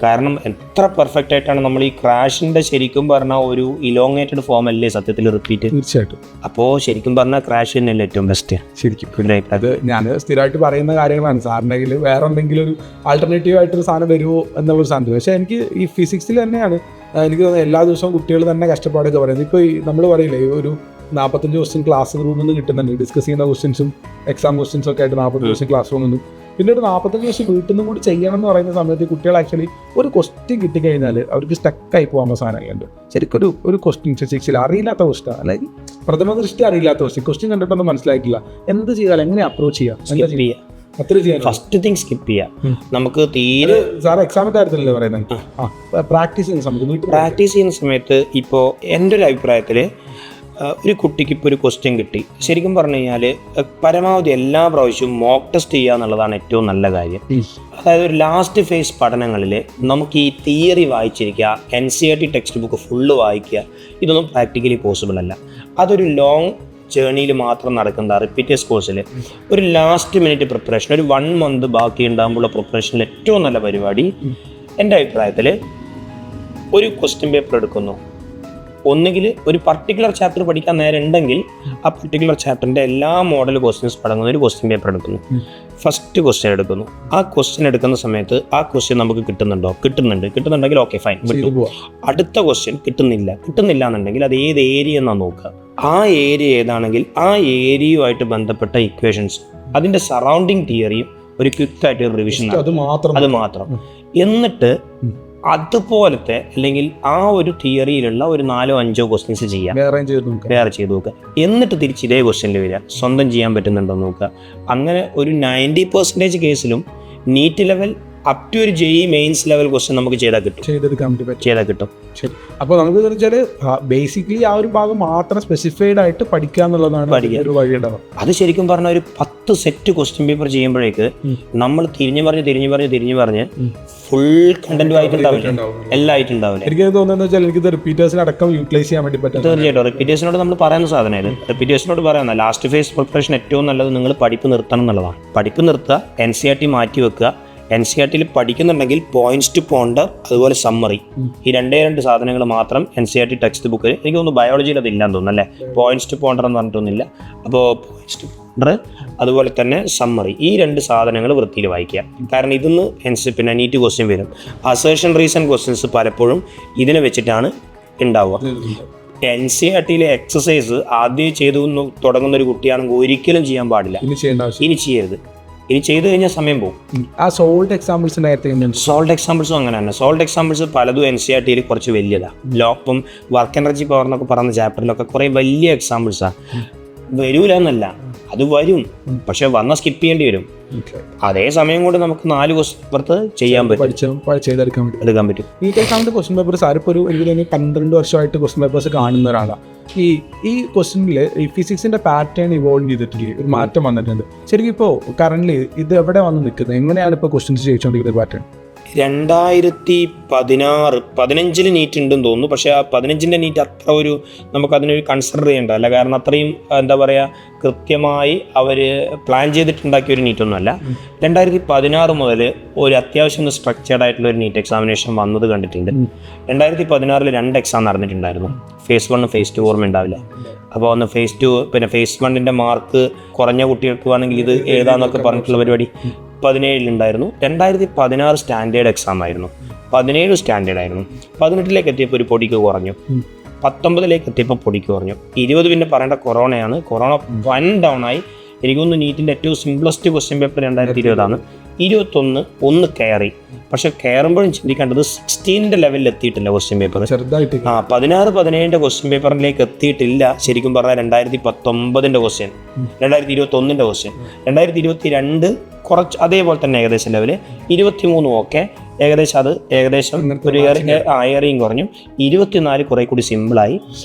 കാരണം എത്ര പെർഫെക്റ്റ് ആയിട്ടാണ് നമ്മൾ ഈ ക്രാഷിൻ്റെ ശരിക്കും പറഞ്ഞാൽ ഒരു ഇലോങ്ങേറ്റഡ് ഫോം അല്ലേ സത്യത്തിൽ റിപ്പീറ്റ്. തീർച്ചയായിട്ടും. അപ്പോൾ ശരിക്കും പറഞ്ഞാൽ ക്രാഷ് തന്നെയല്ലേ ഏറ്റവും ബെസ്റ്റ് ശരിക്കും. അത് ഞാൻ സ്ഥിരമായിട്ട് പറയുന്ന കാര്യങ്ങളാണ്. സാറിൻ്റെ കയ്യിൽ വേറെ എന്തെങ്കിലും ഒരു ആൾട്ടർനേറ്റീവ് ആയിട്ടൊരു സാധനം വരുമോ എന്നുള്ളൊരു സാധനം. പക്ഷേ എനിക്ക് ഈ ഫിസിക്സിൽ തന്നെയാണ് എനിക്ക് തോന്നുന്നത് എല്ലാ ദിവസവും കുട്ടികൾ തന്നെ കഷ്ടപ്പാടൊക്കെ പറയുന്നത്. ഇപ്പോൾ നമ്മൾ പറയില്ലേ, ഒരു 45 ക്വസ്റ്റ്യൻ ക്ലാസ് റൂമിൽ നിന്ന് കിട്ടുന്നുണ്ട്, ഡിസ്കസ് ചെയ്യുന്ന ക്വസ്റ്റ്യൻസും എക്സാം ക്വസ്റ്റ്യൻസും ഒക്കെ ആയിട്ട് 40 ക്വസ്റ്റ്യൻ ക്ലാസ് റൂമിൽ നിന്ന്, പിന്നെ ഒരു 45 ക്വസ്റ്റ്യൻ വീട്ടിൽ നിന്നും കൂടി ചെയ്യണം എന്ന് പറയുന്ന സമയത്ത് കുട്ടികൾ ആക്ച്വലി ഒരു ക്വസ്റ്റ്യൻ കിട്ടിക്കഴിഞ്ഞാൽ അവർക്ക് സ്റ്റക്കായി പോകാൻ സാധനങ്ങളുണ്ട്. ശരിക്കും ഒരു ക്വസ്റ്റ്യൻ ഫിസിക്സിൽ അറിയില്ലാത്ത ക്വസ്റ്റ്യൻ, അല്ലെങ്കിൽ പ്രഥമ ദൃഷ്ടി അറിയില്ലാത്ത ക്വസ്റ്റ്യൻ കണ്ടിട്ടൊന്നും മനസ്സിലാക്കില്ല, എന്ത് ചെയ്താൽ എങ്ങനെ അപ്രോച്ച് ചെയ്യാം, ഫസ്റ്റ് തിങ് സ്കിപ്പ് ചെയ്യാം. നമുക്ക് തീരെ സാർ എക്സാമിന്റെ കാര്യത്തിലല്ലേ പറയുന്നത്, പ്രാക്ടീസ് ചെയ്യുന്ന സമയത്ത് ഇപ്പോൾ എൻ്റെ ഒരു അഭിപ്രായത്തിൽ ഒരു കുട്ടിക്ക് ഇപ്പോൾ ഒരു ക്വസ്റ്റ്യൻ കിട്ടി, ശരിക്കും പറഞ്ഞു കഴിഞ്ഞാൽ പരമാവധി എല്ലാ പ്രാവശ്യവും മോക്ക് ടെസ്റ്റ് ചെയ്യുക എന്നുള്ളതാണ് ഏറ്റവും നല്ല കാര്യം. അതായത് ഒരു ലാസ്റ്റ് ഫേസ് പഠനങ്ങളിൽ നമുക്ക് ഈ തിയറി വായിച്ചിരിക്കുക, NCERT ടെക്സ്റ്റ് ബുക്ക് ഫുള്ള് വായിക്കുക, ഇതൊന്നും പ്രാക്ടിക്കലി പോസിബിൾ അല്ല. അതൊരു ലോങ് ജേർണിയിൽ മാത്രം നടക്കുന്ന റിപ്പീറ്റേഴ്സ് കോഴ്സിൽ ഒരു ലാസ്റ്റ് മിനിറ്റ് പ്രിപ്പറേഷൻ, ഒരു 1 മന്ത് ബാക്കി ഉണ്ടാകുമ്പോഴുള്ള പ്രിപ്പറേഷനിൽ ഏറ്റവും നല്ല പരിപാടി എൻ്റെ അഭിപ്രായത്തിൽ ഒരു ക്വസ്റ്റ്യൻ പേപ്പർ എടുക്കുന്നു. ഒന്നുകിൽ ഒരു പർട്ടിക്കുലർ ചാപ്റ്റർ പഠിക്കാൻ നേരം ഉണ്ടെങ്കിൽ ആ പർട്ടിക്കുലർ ചാപ്റ്ററിൻ്റെ എല്ലാ മോഡൽ ക്വസ്റ്റ്യൻസ് അടങ്ങുന്ന ഒരു ക്വസ്റ്റ്യൻ പേപ്പർ എടുക്കുന്നു. ഫസ്റ്റ് ക്വസ്റ്റ്യൻ എടുക്കുന്നു. ആ ക്വസ്റ്റ്യൻ എടുക്കുന്ന സമയത്ത് ആ ക്വസ്റ്റ്യൻ നമുക്ക് കിട്ടുന്നുണ്ടെങ്കിൽ ഓക്കെ ഫൈൻ വിട്ടു. അടുത്ത ക്വസ്റ്റ്യൻ കിട്ടുന്നില്ല എന്നുണ്ടെങ്കിൽ അത് ഏത് ഏരിയ എന്നാണ് നോക്കുക. ആ ഏരിയ ഏതാണെങ്കിൽ ആ ഏരിയയുമായിട്ട് ബന്ധപ്പെട്ട ഇക്വേഷൻസ്, അതിൻ്റെ സറൗണ്ടിങ് തിയറിയും ഒരു ക്വിക്കായിട്ട് റിവിഷൻ, അത് മാത്രം. എന്നിട്ട് അതുപോലത്തെ അല്ലെങ്കിൽ ആ ഒരു തിയറിയിലുള്ള ഒരു 4-5 ക്വസ്റ്റ്യൻസ് ചെയ്യാം, വേറെ ചെയ്ത് നോക്കുക. എന്നിട്ട് തിരിച്ച് ഇതേ ക്വസ്റ്റ്യനിൽ വരിക, സ്വന്തം ചെയ്യാൻ പറ്റുന്നുണ്ടോ നോക്കുക. അങ്ങനെ ഒരു 90% കേസിലും നീറ്റ് ലെവൽ അപ് ടു ഒരു JEE മെയിൻസ് ലെവൽ ക്വസ്റ്റ്യൻ നമുക്ക് ചെയ്താൽ കിട്ടും. ശരി. അപ്പോൾ നമുക്ക് വെച്ചാൽ ബേസിക്കലി ആ ഒരു ഭാഗം മാത്രം സ്പെസിഫൈഡ് ആയിട്ട് പഠിക്കുക എന്നുള്ളതാണ് ഒരു വഴിയുണ്ടാവും. അത് ശരിക്കും പറഞ്ഞാൽ ഒരു 10 സെറ്റ് ക്വസ്റ്റ്യൻ പേപ്പർ ചെയ്യുമ്പോഴേക്ക് നമ്മൾ തിരിഞ്ഞു പറഞ്ഞ് ഫുൾ കണ്ടന്റ് ആയിട്ടുണ്ടാവില്ല, എല്ലാം ആയിട്ടുണ്ടാവില്ല. എനിക്ക് തോന്നുന്നത് വെച്ചാൽ എനിക്ക് റിപ്പീറ്റേഴ്സിന് അടക്കം യൂട്ടിലൈസ് ചെയ്യാൻ വേണ്ടി പറ്റും. തീർച്ചയായിട്ടും റിപ്പീറ്റേഴ്സിനോട് നമ്മൾ പറയുന്ന സാധനം, റിപ്പീറ്റേഴ്സിനോട് പറയുന്ന ലാസ്റ്റ് ഫേസ് പ്രിപ്പറേഷൻ ഏറ്റവും നല്ലത് നിങ്ങൾ പഠിപ്പ് നിർത്തണം എന്നുള്ളതാണ്. പഠിപ്പ് നിർത്തുക, NCERT മാറ്റി വെക്കുക. NCERTയിൽ പഠിക്കുന്നുണ്ടെങ്കിൽ പോയിന്റ്സ് ടു പോണ്ടർ, അതുപോലെ സമ്മറി, ഈ 2 സാധനങ്ങൾ മാത്രം NCERT ടെക്സ്റ്റ് ബുക്കിൽ, എനിക്ക് തോന്നുന്നു ബയോളജിയിൽ അത് ഇല്ലാന്ന് തോന്നുന്നു അല്ലേ, പോയിന്റ്സ് ടു പോണ്ടർ എന്ന് പറഞ്ഞിട്ടൊന്നുമില്ല. അപ്പോൾ പോയിന്റ്സ് ടു പോണ്ടർ അതുപോലെ തന്നെ സമ്മറി, ഈ 2 സാധനങ്ങൾ വൃത്തിയിൽ വായിക്കുക. കാരണം ഇതിന്ന് പിന്നെ നീറ്റ് ക്വസ്റ്റ്യൻ വരും. അസേർഷൻ റീസൺ ക്വസ്റ്റ്യൻസ് പലപ്പോഴും ഇതിനെ വെച്ചിട്ടാണ് ഉണ്ടാവുക. NCERTയിലെ എക്സസൈസ് ആദ്യം ചെയ്തു തുടങ്ങുന്ന ഒരു കുട്ടിയാണെങ്കിൽ ഒരിക്കലും ചെയ്യാൻ പാടില്ല, ഇനി ചെയ്യരുത്. ഇനി ചെയ്ത് കഴിഞ്ഞാൽ സമയം പോകും. ആ സോൾട്ട് എക്സാമ്പിൾസും അങ്ങനെ തന്നെ. സോൾട്ട് എക്സാമ്പിൾസ് പലതും NCERTയിൽ കുറച്ച് വലിയതാണ്. ലോപ്പം വർക്ക് എനർജി പവർ എന്നൊക്കെ പറയുന്ന ചാപ്റ്ററിലൊക്കെ കുറേ വലിയ എക്സാമ്പിൾസാണ്. വരൂല എന്നല്ല, അത് വരും, പക്ഷെ സ്കിപ്പ് ചെയ്യേണ്ടി വരും. അതേ സമയം കൊണ്ട് നമുക്ക് 4 ക്വസ്റ്റ്യൻ പുറത്ത് ചെയ്യാൻ പറ്റും. ഈ എക്സാമിന്റെ ക്വസ്റ്റ്യൻ പേപ്പർ സാറിപ്പോൾ എനിക്ക് തോന്നുന്നു 12 വർഷമായിട്ട് ക്വസ്റ്റ്യൻ പേപ്പേഴ്സ് കാണുന്ന ഒരാളാണ്. ഈ ക്വസ്റ്റ്യനിൽ ഈ ഫിസിക്സിന്റെ പാറ്റേൺ ഇവോൾവ് ചെയ്തിട്ടില്ലേ, ഒരു മാറ്റം വന്നിട്ടുണ്ട്. ശരിക്കും ഇപ്പോൾ കറന്റ് ഇത് എവിടെ വന്ന് നിൽക്കുന്നത്, എങ്ങനെയാണ് ഇപ്പോൾ ക്വസ്റ്റ്യൻസ് ചോദിച്ചുകൊണ്ടിരിക്കുന്നത് പാറ്റേൺ? 2015 നീറ്റ് ഉണ്ടെന്ന് തോന്നുന്നു. പക്ഷേ ആ 15ന്റെ നീറ്റ് അത്ര ഒരു നമുക്കതിനൊരു കൺസിഡർ ചെയ്യേണ്ടതല്ല. കാരണം അത്രയും എന്താ പറയുക, കൃത്യമായി അവർ പ്ലാൻ ചെയ്തിട്ടുണ്ടാക്കിയ ഒരു നീറ്റൊന്നുമല്ല. 2016 മുതൽ ഒരു അത്യാവശ്യം സ്ട്രക്ചേർഡ് ആയിട്ടുള്ള ഒരു നീറ്റ് എക്സാമിനേഷൻ വന്നത് കണ്ടിട്ടുണ്ട്. 2016 2 എക്സാം നടന്നിട്ടുണ്ടായിരുന്നു. ഫേസ് 1 ഫേസ് 2 ഓർമ്മ ഉണ്ടാവില്ല. അപ്പോൾ ഒന്ന് ഫേസ് 2 പിന്നെ ഫേസ് 1ന്റെ മാർക്ക് കുറഞ്ഞ കുട്ടികൾക്ക് വേണമെങ്കിൽ ഇത് എഴുതാന്നൊക്കെ പറഞ്ഞിട്ടുള്ള പരിപാടി 17 2016 സ്റ്റാൻഡേർഡ് എക്സാം ആയിരുന്നു. 17 സ്റ്റാൻഡേർഡ് ആയിരുന്നു. 18ലേക്ക് എത്തിയപ്പോൾ ഒരു പൊടിക്ക് കുറഞ്ഞു, 19ലേക്ക് എത്തിയപ്പോൾ പൊടിക്ക് കുറഞ്ഞു. 20 പിന്നെ പറയേണ്ട കൊറോണയാണ്. കൊറോണ വൺ ഡൗൺ ആയി. എനിക്കൊന്ന് നീറ്റിൻ്റെ ഏറ്റവും സിംപ്ലസ്റ്റ് ക്വസ്റ്റ്യൻ പേപ്പർ 2020 ആണ്. 21 കയറി. പക്ഷെ കയറുമ്പോഴും ചിന്തിക്കേണ്ടത് 16ന്റെ ലെവലിൽ എത്തിയിട്ടില്ല ക്വസ്റ്റ്യൻ പേപ്പർ. ചെറുതായിട്ട് 16-17ന്റെ ക്വസ്റ്റ്യൻ പേപ്പറിലേക്ക് എത്തിയിട്ടില്ല. ശരിക്കും പറഞ്ഞാൽ 2019ന്റെ ക്വസ്റ്റ്യൻ, 2021ന്റെ ക്വസ്റ്റ്യൻ, 2022 കുറച്ച് അതേപോലെ തന്നെ ഏകദേശം ലെവല്, 23 ഓക്കെ ഏകദേശം, അത് ഏകദേശം ഒരു ഏറിയും കുറഞ്ഞു. 24 കുറെ കൂടി സിമ്പിളായി.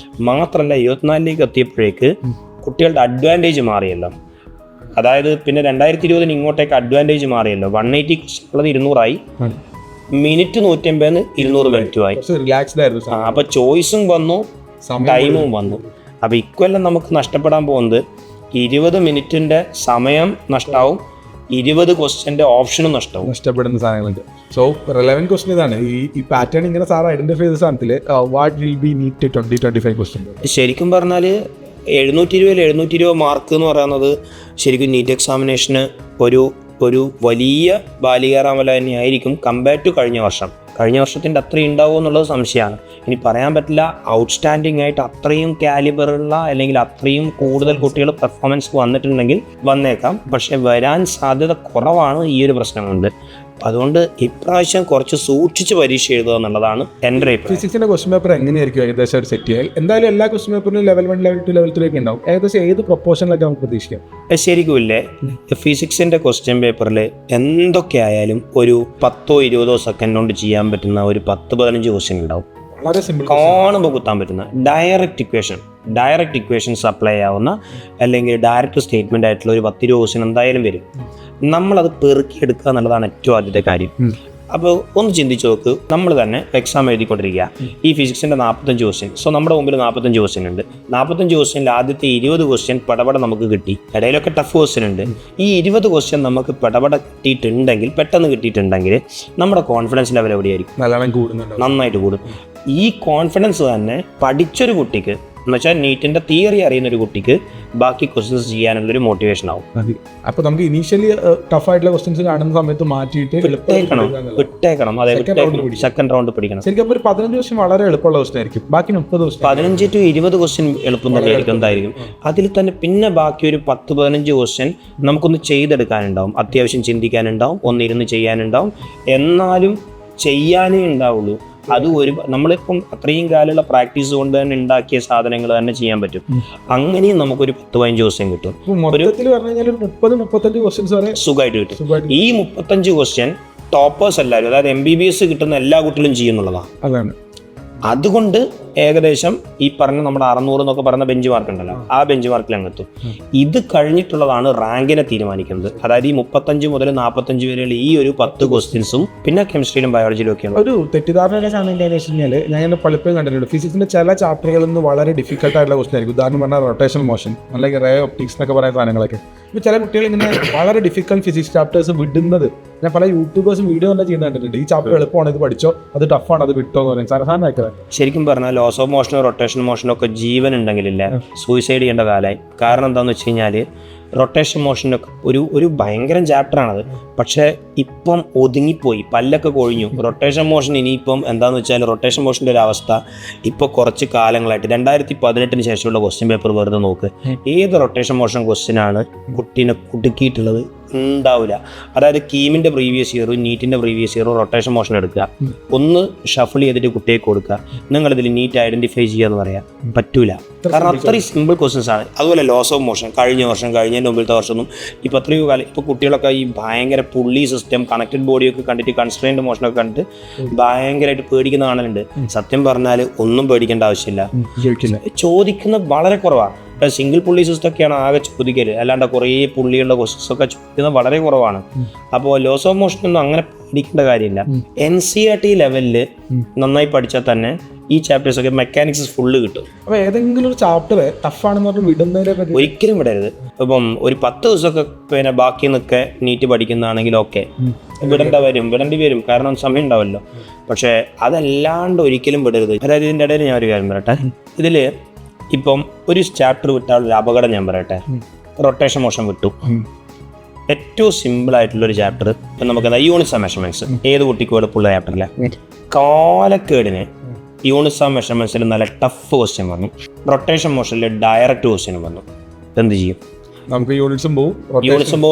മാത്രമല്ല 24ലേക്ക് എത്തിയപ്പോഴേക്ക് കുട്ടികളുടെ അഡ്വാൻറ്റേജ് മാറിയല്ലോ. അതായത് പിന്നെ 2020 ഇങ്ങോട്ടേക്ക് അഡ്വാൻറ്റേജ് മാറിയല്ലോ. 180 ഉള്ളത് 200 മിനിറ്റ് 150 200 മിനിറ്റുമായി. അപ്പൊ ചോയ്സും വന്നു, ടൈമും വന്നു. അപ്പൊ ഇക്കൊല്ലം നമുക്ക് നഷ്ടപ്പെടാൻ പോകുന്നത് 20 മിനിറ്റിന്റെ സമയം നഷ്ടമാവും, 20 ക്വസ്റ്റ്യൻ്റെ ഓപ്ഷനും നഷ്ടപ്പെടുന്ന സാധനങ്ങളുണ്ട്. സോ റെലവൻറ്റ് ക്വസ്റ്റ്യൻ ഇതാണ്. ഈ പാറ്റേൺ ഇങ്ങനെ സാർ ഐഡന്റിഫൈ ചെയ്ത സാധനത്തിൽ what will be NEET 2025 question. ശരിക്കും പറഞ്ഞാൽ 720 മാർക്ക് എന്ന് പറയുന്നത് ശരിക്കും നീറ്റ് എക്സാമിനേഷന് ഒരു വലിയ ബാലികാറാമല തന്നെയായിരിക്കും കമ്പയർ ടു കഴിഞ്ഞ വർഷത്തിൻ്റെ അത്രയും ഉണ്ടാവുമോ എന്നുള്ളത് സംശയമാണ്. ഇനി പറയാൻ പറ്റില്ല. ഔട്ട്സ്റ്റാൻഡിങ് ആയിട്ട് അത്രയും കാലിബറുള്ള അല്ലെങ്കിൽ അത്രയും കൂടുതൽ കുട്ടികൾ പെർഫോമൻസ് വന്നിട്ടുണ്ടെങ്കിൽ വന്നേക്കാം. പക്ഷെ വരാൻ സാധ്യത കുറവാണ് ഈ ഒരു പ്രശ്നം കൊണ്ട്. അതുകൊണ്ട് ഇപ്രാവശ്യം കുറച്ച് സൂക്ഷിച്ച് പരീക്ഷ എഴുതുക എന്നുള്ളതാണ് എൻ്റെ അഭിപ്രായം. ഫിസിക്സിൻ്റെ ക്വസ്റ്റ്യൻ പേപ്പർ എങ്ങനെയായിരിക്കും ഏകദേശം ഒരു സെറ്റ് ചെയ്യാൻ? എന്തായാലും എല്ലാ ക്വസ്റ്റ്യൻ പേപ്പറിനും ലെവൽ 1, ലെവൽ 2, ലെവൽ 3 ഉണ്ടാവും. ഏകദേശം ഏത് പ്രൊപ്പോർഷനിലൊക്കെ നമുക്ക് പ്രതീക്ഷിക്കാം? ശരിക്കും ഇല്ലേ, ഫിസിക്സിൻ്റെ ക്വസ്റ്റ്യൻ പേപ്പറിൽ എന്തൊക്കെ ആയാലും ഒരു 10-20 സെക്കൻഡ് കൊണ്ട് ചെയ്യാൻ പറ്റുന്ന ഒരു 10-15 ക്വസ്റ്റ്യൻ ഉണ്ടാവും. വളരെ സിമ്പിൾ, കാണുമ്പോൾ കുത്താൻ പറ്റുന്ന ഡയറക്റ്റ് ഇക്വേഷൻസ് അപ്ലൈ ആവുന്ന അല്ലെങ്കിൽ ഡയറക്റ്റ് സ്റ്റേറ്റ്മെൻ്റ് ആയിട്ടുള്ള ഒരു 10-20 ക്വസ്റ്റ്യൻ എന്തായാലും വരും. നമ്മളത് പെറുക്കിയെടുക്കുക എന്നുള്ളതാണ് ഏറ്റവും ആദ്യത്തെ കാര്യം. അപ്പോൾ ഒന്ന് ചിന്തിച്ച് നോക്ക്, നമ്മൾ തന്നെ എക്സാം എഴുതിക്കൊണ്ടിരിക്കുക. ഈ ഫിസിക്സിൻ്റെ 45 ക്വസ്റ്റ്യൻ. സോ നമ്മുടെ മുമ്പിൽ 45 ക്വസ്റ്റ്യൻ ഉണ്ട്. 45 ക്വസ്റ്റ്യനിൽ ആദ്യത്തെ 20 ക്വസ്റ്റ്യൻ പടപട നമുക്ക് കിട്ടി. ഇടയിലൊക്കെ ടഫ് ക്വസ്റ്റ്യൻ ഉണ്ട്. ഈ 20 ക്വസ്റ്റ്യൻ നമുക്ക് പടപട കിട്ടിയിട്ടുണ്ടെങ്കിൽ, പെട്ടെന്ന് കിട്ടിയിട്ടുണ്ടെങ്കിൽ നമ്മുടെ കോൺഫിഡൻസ് ലെവൽ എവിടെയായിരിക്കും? നന്നായിട്ട് കൂടും. ഈ കോൺഫിഡൻസ് തന്നെ പഠിച്ചൊരു കുട്ടിക്ക്, എന്ന് വെച്ചാൽ നീറ്റിൻ്റെ തിയറി അറിയുന്ന ഒരു കുട്ടിക്ക് ബാക്കി ക്വസ്റ്റ്യൻസ് ചെയ്യാനുള്ളൊരു മോട്ടിവേഷൻ ആവും. അപ്പോൾ നമുക്ക് ഇനീഷ്യലി ടഫ് ആയിട്ടുള്ള ക്വസ്റ്റ്യൻസ് കാണുന്ന സമയത്ത് മാറ്റിയിട്ട് വിട്ടേക്കണം. അതെ, സെക്കൻഡ് റൗണ്ട് പിടിക്കണം. ശരിക്കും ഒരു 15 ക്വസ്റ്റ്യൻ വളരെ എളുപ്പമുള്ള ക്വസ്റ്റ്യൻ ആയിരിക്കും. ബാക്കി 15 to 20 ക്വസ്റ്റ്യൻ എളുപ്പം തന്നെ ആയിരിക്കും. എന്തായിരിക്കും അതിൽ തന്നെ പിന്നെ ബാക്കി ഒരു 10-15 ക്വസ്റ്റ്യൻ നമുക്കൊന്ന് ചെയ്തെടുക്കാനുണ്ടാവും, അത്യാവശ്യം ചിന്തിക്കാനുണ്ടാവും, ഒന്നിരുന്ന് ചെയ്യാനുണ്ടാവും. എന്നാലും ചെയ്യാനേ ഉണ്ടാവുള്ളൂ. അത് നമ്മളിപ്പം അത്രയും കാലമുള്ള പ്രാക്ടീസ് കൊണ്ട് തന്നെ ഉണ്ടാക്കിയ സാധനങ്ങൾ തന്നെ ചെയ്യാൻ പറ്റും. അങ്ങനെയും നമുക്കൊരു 10-15 ക്വസ്റ്റ്യൻ കിട്ടും. സുഖമായിട്ട് കിട്ടും. ഈ 35 ക്വസ്റ്റ്യൻ ടോപ്പേഴ്സ് എല്ലാവരും, അതായത് MBBS കിട്ടുന്ന എല്ലാ കുട്ടികളും ചെയ്യുന്നുള്ളതാണ്. അതുകൊണ്ട് ഏകദേശം ഈ പറഞ്ഞ നമ്മുടെ 600 എന്നൊക്കെ പറയുന്ന ബെഞ്ച് മാർക്ക് ഉണ്ടല്ലോ, ആ ബെഞ്ച് മാർക്കിൽ അങ്ങ് എത്തും. ഇത് കഴിഞ്ഞിട്ടുള്ളതാണ് റാങ്കിനെ തീരുമാനിക്കുന്നത്. അതായത് ഈ 35 മുതൽ 45 വരെയുള്ള ഈ ഒരു 10 ക്വസ്റ്റ്യൻസും പിന്നെ കെമിസ്ട്രിയിലും ബയോളജിയിലും ഒക്കെയാണ്. ഒരു തെറ്റിദ്ധാരണ എന്താണെന്ന് വെച്ച് കഴിഞ്ഞാൽ, ഞാൻ പലപ്പോഴും കണ്ടിട്ടുണ്ട് ഫിസിക്സിന്റെ ചില ചാപ്റ്ററുകളിൽ നിന്ന് വളരെ ഡിഫിക്കൽട്ട് ആയിട്ടുള്ള ക്വസ്റ്റൻ ആയിരിക്കും. ഉദാഹരണം പറഞ്ഞാൽ റൊട്ടേഷൻ മോഷൻ, അല്ലെങ്കിൽ റേ ഒപ്റ്റിക്സ് എന്നൊക്കെ പറയുന്ന സാധനങ്ങളൊക്കെ. ഇപ്പോൾ ചില കുട്ടികൾ ഇങ്ങനെ വളരെ ഡിഫിക്കൽട്ട് ഫിസിക്സ് ചാപ്റ്റേഴ്സ് വിടുന്നത് ഞാൻ പല യൂട്യൂബേഴ്സും വീഡിയോ തന്നെ ചെയ്യുന്ന കണ്ടിട്ടുണ്ട്. ഈ ചാപ്റ്റർ എളുപ്പമാണ്, ഇത് പഠിച്ചോ, അത് ടഫാണ്, അത് വിട്ടോ എന്ന് പറയും. സാധാരണ ശരിക്കും പറഞ്ഞാൽ ലോസ് ഓഫ് മോഷനോ റൊട്ടേഷൻ മോഷനോ ഒക്കെ ജീവൻ ഉണ്ടെങ്കിലില്ല സൂയിസൈഡ് ചെയ്യേണ്ട കാലമായി. കാരണം എന്താണെന്ന് വെച്ച് കഴിഞ്ഞാൽ റൊട്ടേഷൻ മോഷനൊക്കെ ഒരു ഭയങ്കര ചാപ്റ്ററാണത്. പക്ഷേ ഇപ്പം ഒതുങ്ങിപ്പോയി, പല്ലൊക്കെ കൊഴിഞ്ഞു. റൊട്ടേഷൻ മോഷൻ ഇനിയിപ്പം എന്താണെന്ന് വെച്ചാൽ റൊട്ടേഷൻ മോഷൻ്റെ ഒരു അവസ്ഥ ഇപ്പോൾ കുറച്ച് കാലങ്ങളായിട്ട് 2018 ശേഷമുള്ള ക്വസ്റ്റ്യൻ പേപ്പർ വെറുതെ നോക്ക്. ഏത് റൊട്ടേഷൻ മോഷൻ ക്വസ്റ്റ്യനാണ് കുട്ടീനെ കുടുക്കിയിട്ടുള്ളത്? ഉണ്ടാവില്ല. അതായത് കീമിൻ്റെ പ്രീവിയസ് ഇയറും നീറ്റിൻ്റെ പ്രീവിയസ് ഇയറും റൊട്ടേഷൻ മോഷൻ എടുക്കുക, ഒന്ന് ഷഫിൾ ചെയ്തിട്ട് കുട്ടിയെ കൊടുക്കുക, നിങ്ങളിതിൽ നീറ്റ് ഐഡൻറ്റിഫൈ ചെയ്യുക എന്ന് പറയാൻ പറ്റൂല. കാരണം അത്രയും സിമ്പിൾ ക്വസ്റ്റ്യൻസ് ആണ്. അതുപോലെ ലോസ് ഓഫ് മോഷൻ കഴിഞ്ഞ വർഷം, കഴിഞ്ഞതിൻ്റെ മുമ്പിലത്തെ വർഷമൊന്നും ഇപ്പോൾ അത്രയും കാലം ഇപ്പോൾ കുട്ടികളൊക്കെ ഈ ഭയങ്കര പുള്ളി സിസ്റ്റം, കണക്റ്റഡ് ബോഡിയൊക്കെ കണ്ടിട്ട്, കൺസ്ട്രെയിൻഡ് മോഷനൊക്കെ കണ്ടിട്ട് ഭയങ്കരമായിട്ട് പേടിക്കുന്ന കാണലുണ്ട്. സത്യം പറഞ്ഞാൽ ഒന്നും പേടിക്കേണ്ട ആവശ്യമില്ല. ചോദിക്കുന്നത് വളരെ കുറവാണ്. സിംഗിൾ പുള്ളി സിസ്റ്റം ഒക്കെയാണ് ആകെ ചോദിക്കല്, അല്ലാണ്ട് കുറേ പുള്ളിയുള്ള ക്വസ്റ്റ്യൻസ് ഒക്കെ ചോദിക്കുന്നത് വളരെ കുറവാണ്. അപ്പോൾ ലോസ് ഓഫ് മോഷൻ ഒന്നും അങ്ങനെ പഠിക്കേണ്ട കാര്യമില്ല. NCERT ലെവലിൽ നന്നായി പഠിച്ചാൽ തന്നെ ഈ ചാപ്റ്റേഴ്സ് ഒക്കെ മെക്കാനിക്സ് ഫുള്ള് കിട്ടും. അപ്പോൾ ഏതെങ്കിലും ഒരു ചാപ്റ്റർ ടഫാണെന്ന് പറഞ്ഞ് വിടുന്നതിനെ പറ്റി ഒരിക്കലും വിടരുത്. ഇപ്പം ഒരു 10 ദിവസമൊക്കെ പിന്നെ ബാക്കി നിൽക്കെ നീറ്റ് പഠിക്കുന്നതാണെങ്കിൽ ഓക്കെ, വിടേണ്ടി വരും, കാരണം സമയം ഉണ്ടാവല്ലോ. പക്ഷേ അതല്ലാണ്ട് ഒരിക്കലും വിടരുത്. അതായത് ഇതിൻ്റെ ഇടയിൽ ഞാൻ ഒരു കാര്യം പറയട്ടെ. ഇതിൽ ഇപ്പം ഒരു ചാപ്റ്റർ വിട്ടാലുള്ള അപകടം ഞാൻ പറയട്ടെ. റൊട്ടേഷൻ മോഷൻ വിട്ടു, ഏറ്റവും സിമ്പിളായിട്ടുള്ളൊരു ചാപ്റ്റർ ഇപ്പം നമുക്ക് യൂണിറ്റ്സ് ഓഫ് മെഷർമെൻറ്റ്സ്, ഏത് കുട്ടിക്കും എളുപ്പമുള്ള ചാപ്റ്ററില്ല. കാലക്കേടിന് യൂണിറ്റ്സ് ഓഫ് മെഷർമെൻറ്റ്സിൽ നല്ല ടഫ് ക്വസ്റ്റ്യൻ വന്നു, റൊട്ടേഷൻ മോഷനിൽ ഡയറക്റ്റ് ക്വസ്റ്റ്യൻ വന്നു. എന്ത് ചെയ്യും? നമുക്ക് യൂണിറ്റ്സും പോകും,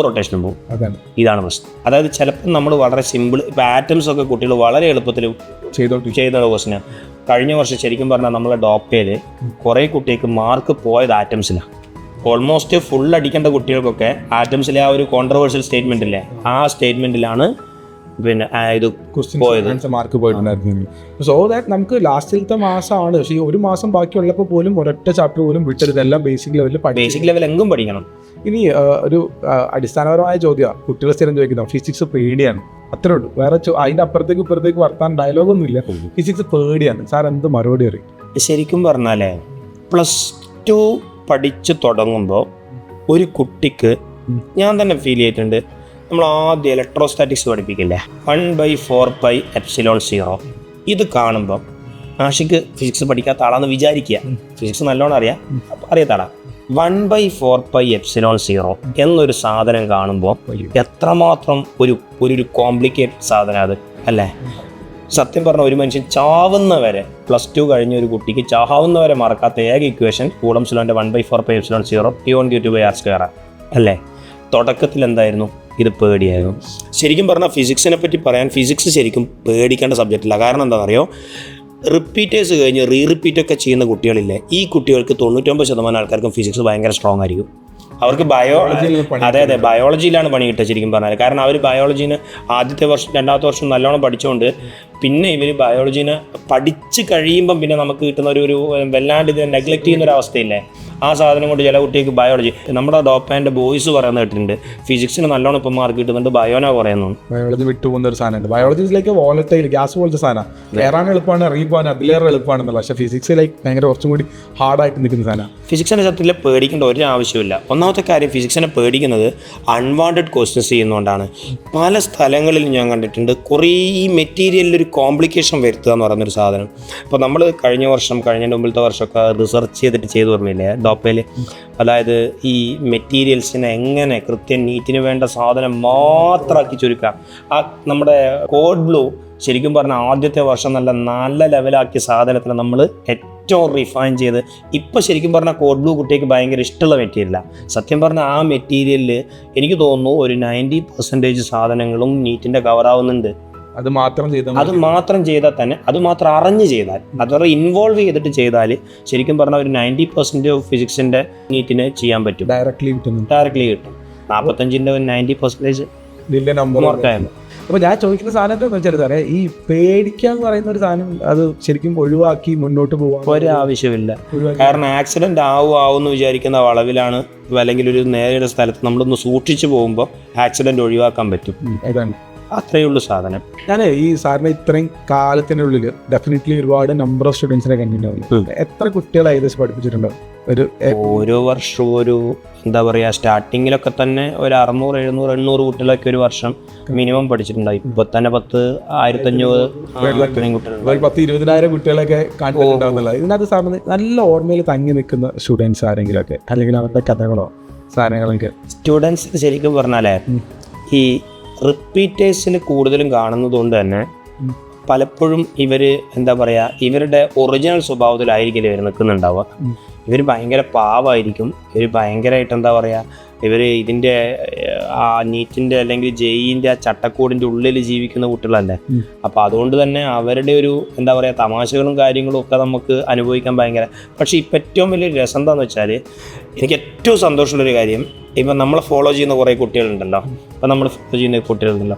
റൊട്ടേഷനും പോകും. അതാണ് ഇതാണ് പ്രശ്നം. അതായത് ചിലപ്പോൾ നമ്മൾ വളരെ സിമ്പിൾ ഇപ്പോൾ ആറ്റംസ് ഒക്കെ കുട്ടികൾ വളരെ എളുപ്പത്തിൽ ചെയ്യുന്ന ക്വസ്റ്റിനാണ്. കഴിഞ്ഞ വർഷം ശരിക്കും പറഞ്ഞാൽ നമ്മളെ ഡോക്ടയിൽ കുറേ കുട്ടികൾക്ക് മാർക്ക് പോയത് ആറ്റംസിലാണ്. ഓൾമോസ്റ്റ് ഫുൾ അടിക്കേണ്ട കുട്ടികൾക്കൊക്കെ ആറ്റംസിലെ ആ ഒരു കോൺട്രവേഴ്ഷ്യൽ സ്റ്റേറ്റ്മെൻ്റ് ഇല്ലേ, ആ സ്റ്റേറ്റ്മെൻറ്റിലാണ് പിന്നെ ഇത് പോയത്, മാർക്ക് പോയിട്ടുണ്ടായിരുന്നു. സോ ദാറ്റ് നമുക്ക് ലാസ്റ്റിലത്തെ മാസമാണ്, പക്ഷേ ഈ ഒരു മാസം ബാക്കിയുള്ളപ്പോൾ പോലും ഒരൊറ്റ ചാപ്റ്റർ പോലും വിട്ടരുത്, എല്ലാം ബേസിക് ലെവൽ എങ്കും പഠിക്കണം. ഇനി ഒരു അടിസ്ഥാനപരമായ ചോദ്യമാണ് കുട്ടികൾ സ്ഥിരം ചോദിക്കുന്നത്, ഫിസിക്സ് പേടിയാണ്, അത്രേ ഉള്ളൂ. വേറെ അതിൻ്റെ അപ്പുറത്തേക്ക് ഇപ്പുറത്തേക്ക് വർത്താൻ ഡയലോഗൊന്നും ഇല്ല. ഫിസിക്സ് പേടിയാണ് സാർ, എന്ത് മറുപടി അറിയും? ശരിക്കും പറഞ്ഞാലേ +2 പഠിച്ചു തുടങ്ങുമ്പോൾ ഒരു കുട്ടിക്ക് ഞാൻ തന്നെ ഫീൽ ചെയ്തിട്ടുണ്ട്, നമ്മൾ ആദ്യം ഇലക്ട്രോസ്റ്റാറ്റിക്സ് പഠിപ്പിക്കില്ലേ, 1/4πε0. ഇത് കാണുമ്പോൾ ആഷിക്ക് ഫിസിക്സ് പഠിക്കാത്ത ആളാന്ന് വിചാരിക്കുക, ഫിസിക്സ് നല്ലോണം അറിയാത്ത ആളാ. 1/4πε0 എന്നൊരു സാധനം കാണുമ്പോൾ എത്രമാത്രം ഒരു കോംപ്ലിക്കേറ്റഡ് സാധനം അത് അല്ലേ. സത്യം പറഞ്ഞ ഒരു മനുഷ്യൻ ചാവുന്നവരെ, +2 കഴിഞ്ഞ ഒരു കുട്ടിക്ക് ചാവുന്നവരെ മറക്കാത്ത ഏക ഇക്വേഷൻ കൂളംസ് ലോന്റെ 1/4πε0 T1Q2/r² അല്ലേ. തുടക്കത്തിൽ എന്തായിരുന്നു? ഇത് പേടിയായിരുന്നു. ശരിക്കും പറഞ്ഞാൽ ഫിസിക്സിനെ പറ്റി പറയാൻ, ഫിസിക്സ് ശരിക്കും പേടിക്കേണ്ട സബ്ജക്റ്റില്ല. കാരണം എന്താണെന്നറിയോ, റിപ്പീറ്റേഴ്സ് കഴിഞ്ഞ് റിപ്പീറ്റൊക്കെ ചെയ്യുന്ന കുട്ടികളില്ലേ, ഈ കുട്ടികൾക്ക് 99% ആൾക്കാർക്കും ഫിസിക്സ് ഭയങ്കര സ്ട്രോങ് ആയിരിക്കും. അവർക്ക് ബയോളജിയിലാണ് പണി കിട്ടുക ശരിക്കും പറഞ്ഞാൽ. കാരണം അവർ ബയോളജീനെ ആദ്യത്തെ വർഷം 2ാമത്തെ വർഷം നല്ലോണം പഠിച്ചുകൊണ്ട് പിന്നെ ഇവർ ബയോളജീനെ പഠിച്ച് കഴിയുമ്പം പിന്നെ നമുക്ക് കിട്ടുന്ന ഒരു വല്ലാണ്ട് ഇതിനെ നെഗ്ലക്റ്റ് ചെയ്യുന്നൊരവസ്ഥയില്ലേ. ആ സാധനം കൊണ്ട് ചില കുട്ടികൾക്ക് ബയോളജി, നമ്മുടെ ഡോപ്പാൻ്റെ ബോയ്സ് പറയുന്നത് കേട്ടിട്ടുണ്ട്, ഫിസിക്സിന് നല്ലോണം ഇപ്പം മാർക്ക് കിട്ടുന്നുണ്ട്, ബയോന പറയുന്നു. ബയോളജി വിട്ടുപോകുന്ന ഒരു സാധനമുണ്ട്. ബയോളജിയിലേക്ക് വോളറ്റൈൽ ഗ്യാസ് പോലത്തെ സാധനം, കയറാൻ എളുപ്പമാണ്, ഇറങ്ങിപ്പോകാൻ അതിലേറെ എളുപ്പമാണെന്നുള്ള. പക്ഷേ ഫിസിക്സിലേക്ക് ഭയങ്കര കുറച്ചും കൂടി ഹാർഡായിട്ട് നിൽക്കുന്ന സാധനം. ഫിസിക്സിനെ സത്യത്തിൽ പേടിക്കേണ്ട ഒരു ആവശ്യമില്ല. ഒന്നാമത്തെ കാര്യം, ഫിസിക്സിനെ പേടിക്കുന്നത് അൺവാണ്ടഡ് ക്വസ്റ്റ്യൻസ് ചെയ്യുന്നതുകൊണ്ടാണ്. പല സ്ഥലങ്ങളിൽ ഞാൻ കണ്ടിട്ടുണ്ട് കുറേ ഈ മെറ്റീരിയലിലൊരു കോംപ്ലിക്കേഷൻ വരുത്തുക എന്ന് പറയുന്നൊരു സാധനം. ഇപ്പോൾ നമ്മൾ കഴിഞ്ഞ മുമ്പിലത്തെ വർഷമൊക്കെ റിസർച്ച് ചെയ്ത് ഓർമ്മയില്ലേ ഡോപ്പയിൽ, അതായത് ഈ മെറ്റീരിയൽസിനെ എങ്ങനെ കൃത്യം നീറ്റിന് വേണ്ട സാധനം മാത്രമാക്കി ചുരുക്കാം. ആ നമ്മുടെ കോഡ് ബ്ലൂ ശരിക്കും പറഞ്ഞാൽ ആദ്യത്തെ വർഷം നല്ല ലെവലാക്കിയ സാധനത്തിൽ നമ്മൾ ഏറ്റവും റിഫൈൻ ചെയ്ത് ഇപ്പോൾ ശരിക്കും പറഞ്ഞാൽ കോഡ് ബ്ലൂ കുട്ടിക്ക് ഭയങ്കര ഇഷ്ടമുള്ള മെറ്റീരിയലാണ്. സത്യം പറഞ്ഞാൽ ആ മെറ്റീരിയലിൽ എനിക്ക് തോന്നുന്നു ഒരു 90% സാധനങ്ങളും നീറ്റിൻ്റെ കവറാവുന്നുണ്ട്. അത് മാത്രം ചെയ്താൽ തന്നെ, അത് മാത്രം അറിഞ്ഞ് ചെയ്താൽ, അതവരെ ഇൻവോൾവ് ചെയ്തിട്ട് ചെയ്താൽ ശരിക്കും പറഞ്ഞാൽ ഒരു 90% ഫിസിക്സിൻ്റെ നീറ്റിന് ചെയ്യാൻ പറ്റും. ഡയറക്ട്ലി കിട്ടും. 45ൻ്റെ 90% മാർക്കായിരുന്നു. അപ്പോൾ ഞാൻ ചോദിക്കുന്ന സാധനം എന്താണെന്ന് വെച്ചാൽ സാറേ, ഈ പേടിക്കാന്ന് പറയുന്ന ഒരു സാധനം അത് ശരിക്കും ഒഴിവാക്കി മുന്നോട്ട് പോകാൻ ഒരാവശ്യമില്ല. കാരണം ആക്സിഡൻറ്റ് ആവുമെന്ന് വിചാരിക്കുന്ന വളവിലാണ്, അല്ലെങ്കിൽ ഒരു നേരെയുള്ള സ്ഥലത്ത് നമ്മളൊന്ന് സൂക്ഷിച്ചു പോകുമ്പോൾ ആക്സിഡൻറ്റ് ഒഴിവാക്കാൻ പറ്റും. ഏതാണ് അത്രയേ ഉള്ളൂ സാധനം. ഞാൻ ഈ സാറിന് ഇത്രയും കാലത്തിനുള്ളിൽ ഡെഫിനറ്റ്ലി ഒരുപാട് നമ്പർ ഓഫ് സ്റ്റുഡൻസിനെ കണ്ടിട്ടുണ്ടാവും. എത്ര കുട്ടികളെ ഏകദേശം പഠിപ്പിച്ചിട്ടുണ്ടാവും? ഓരോ വർഷവും ഒരു എന്താ പറയുക, സ്റ്റാർട്ടിങ്ങിലൊക്കെ തന്നെ ഒരു 600, 700, 800 കുട്ടികളൊക്കെ ഒരു വർഷം മിനിമം പഠിച്ചിട്ടുണ്ടാവും. ഇപ്പൊ തന്നെ 10,500 10,000-20,000 കുട്ടികളൊക്കെ കണ്ടിട്ടുണ്ടാവുന്നില്ല. ഇതിനകത്ത് സാറിന് നല്ല ഓർമ്മയിൽ തങ്ങി നിൽക്കുന്ന സ്റ്റുഡൻസ് ആരെങ്കിലുമൊക്കെ, അല്ലെങ്കിൽ അവരുടെ കഥകളോ സാധനങ്ങളൊക്കെ? സ്റ്റുഡൻസ് ശരിക്കും പറഞ്ഞാലേ ഈ റിപ്പീറ്റേഴ്സിൽ കൂടുതലും കാണുന്നത് കൊണ്ട് തന്നെ പലപ്പോഴും ഇവർ എന്താ പറയുക, ഇവരുടെ ഒറിജിനൽ സ്വഭാവത്തിലായിരിക്കില്ല ഇവർ നിൽക്കുന്നുണ്ടാവുക. ഇവർ ഭയങ്കര പാവമായിരിക്കും, ഇവർ ഭയങ്കരമായിട്ട് എന്താ പറയുക, ഇവർ ഇതിൻ്റെ ആ നീറ്റിൻ്റെ അല്ലെങ്കിൽ ജെയിൻ്റെ ആ ചട്ടക്കൂടിൻ്റെ ഉള്ളിൽ ജീവിക്കുന്ന കുട്ടികളല്ലേ. അപ്പോൾ അതുകൊണ്ട് തന്നെ അവരുടെ ഒരു എന്താ പറയുക തമാശകളും കാര്യങ്ങളും ഒക്കെ നമുക്ക് അനുഭവിക്കാൻ ഭയങ്കര. പക്ഷേ ഇപ്പം ഏറ്റവും വലിയ രസം എന്താണെന്ന് വെച്ചാൽ, എനിക്ക് ഏറ്റവും സന്തോഷമുള്ളൊരു കാര്യം, ഇപ്പം നമ്മളെ ഫോളോ ചെയ്യുന്ന കുറേ കുട്ടികളുണ്ടല്ലോ, അപ്പം നമ്മൾ ഫോളോ ചെയ്യുന്ന കുട്ടികളുണ്ടല്ലോ,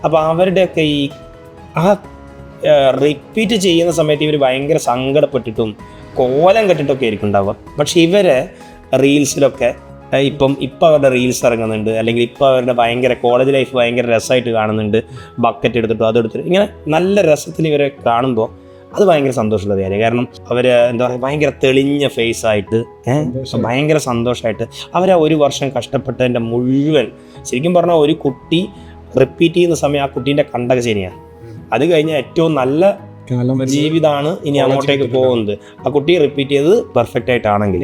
അപ്പോൾ അവരുടെയൊക്കെ ഈ ആ റിപ്പീറ്റ് ചെയ്യുന്ന സമയത്ത് ഇവർ ഭയങ്കര സങ്കടപ്പെട്ടിട്ടും കോലം കെട്ടിട്ടൊക്കെ ആയിരിക്കും ഉണ്ടാവുക. പക്ഷെ ഇവരെ റീൽസിലൊക്കെ ഇപ്പം അവരുടെ റീൽസ് ഇറങ്ങുന്നുണ്ട്, അല്ലെങ്കിൽ ഇപ്പോൾ അവരുടെ ഭയങ്കര കോളേജ് ലൈഫ് ഭയങ്കര രസമായിട്ട് കാണുന്നുണ്ട്. ബക്കറ്റ് എടുത്തിട്ടോ അതെടുത്തിട്ട് ഇങ്ങനെ നല്ല രസത്തിൽ ഇവരെ കാണുമ്പോൾ അത് ഭയങ്കര സന്തോഷമുള്ള കാര്യം. കാരണം അവർ എന്താ പറയുക ഭയങ്കര തെളിഞ്ഞ ഫേസായിട്ട് ഭയങ്കര സന്തോഷമായിട്ട് അവരാ ഒരു വർഷം കഷ്ടപ്പെട്ടതിൻ്റെ മുഴുവൻ, ശരിക്കും പറഞ്ഞാൽ ഒരു കുട്ടി റിപ്പീറ്റ് ചെയ്യുന്ന സമയം ആ കുട്ടീൻ്റെ കണ്ടക ശരിയാണ്. അത് കഴിഞ്ഞാൽ ഏറ്റവും നല്ല ജീവിതമാണ് ഇനി അങ്ങോട്ടേക്ക് പോകുന്നത്, ആ കുട്ടി റിപ്പീറ്റ് ചെയ്തത് പെർഫെക്റ്റ് ആയിട്ടാണെങ്കിൽ.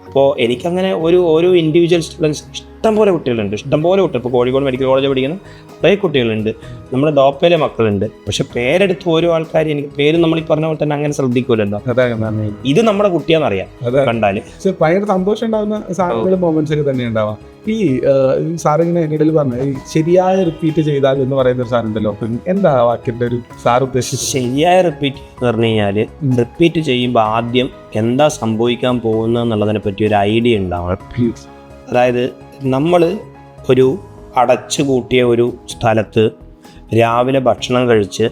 അപ്പോൾ എനിക്കങ്ങനെ ഓരോ ഇൻഡിവിജ്വൽ സ്റ്റുഡൻസ് ഇഷ്ടംപോലെ കുട്ടികളുണ്ട്, ഇഷ്ടംപോലെ കുട്ടികൾ. ഇപ്പോൾ കോഴിക്കോട് മെഡിക്കൽ കോളേജിൽ പഠിക്കുന്ന കുറേ കുട്ടികളുണ്ട്, നമ്മുടെ ഡോപ്പയിലെ മക്കളുണ്ട്. പക്ഷെ പേരെടുത്ത് ഓരോ ആൾക്കാർ എനിക്ക് പേര് നമ്മൾ ഈ പറഞ്ഞ പോലെ തന്നെ അങ്ങനെ ശ്രദ്ധിക്കൂലല്ലോ. ഇത് നമ്മുടെ കുട്ടിയാണെന്നറിയാം കണ്ടാല്. ഭയങ്കര സന്തോഷം ഉണ്ടാകുന്ന മൊമെന്റ്സ് ഒക്കെ തന്നെ ഉണ്ടാവാം. ഈ സാറിങ്ങനെ എന്നിടയിൽ പറഞ്ഞ ഈ ശരിയായ റിപ്പീറ്റ് ചെയ്താൽ എന്ന് പറയുന്ന ഒരു സാധനം ഉണ്ടല്ലോ, എന്താ വാക്കിന്റെ ഒരു സാർ ഉദ്ദേശിച്ചത്? ശരിയായ റിപ്പീറ്റ് എന്ന് പറഞ്ഞു കഴിഞ്ഞാൽ റിപ്പീറ്റ് ചെയ്യുമ്പോൾ ആദ്യം എന്താ സംഭവിക്കാൻ പോകുന്നത് എന്നുള്ളതിനെ പറ്റി ഒരു ഐഡിയ ഉണ്ടാവണം. അതായത് നമ്മൾ ഒരു അടച്ചു കൂട്ടിയ ഒരു സ്ഥലത്ത് രാവിലെ ഭക്ഷണം കഴിച്ച്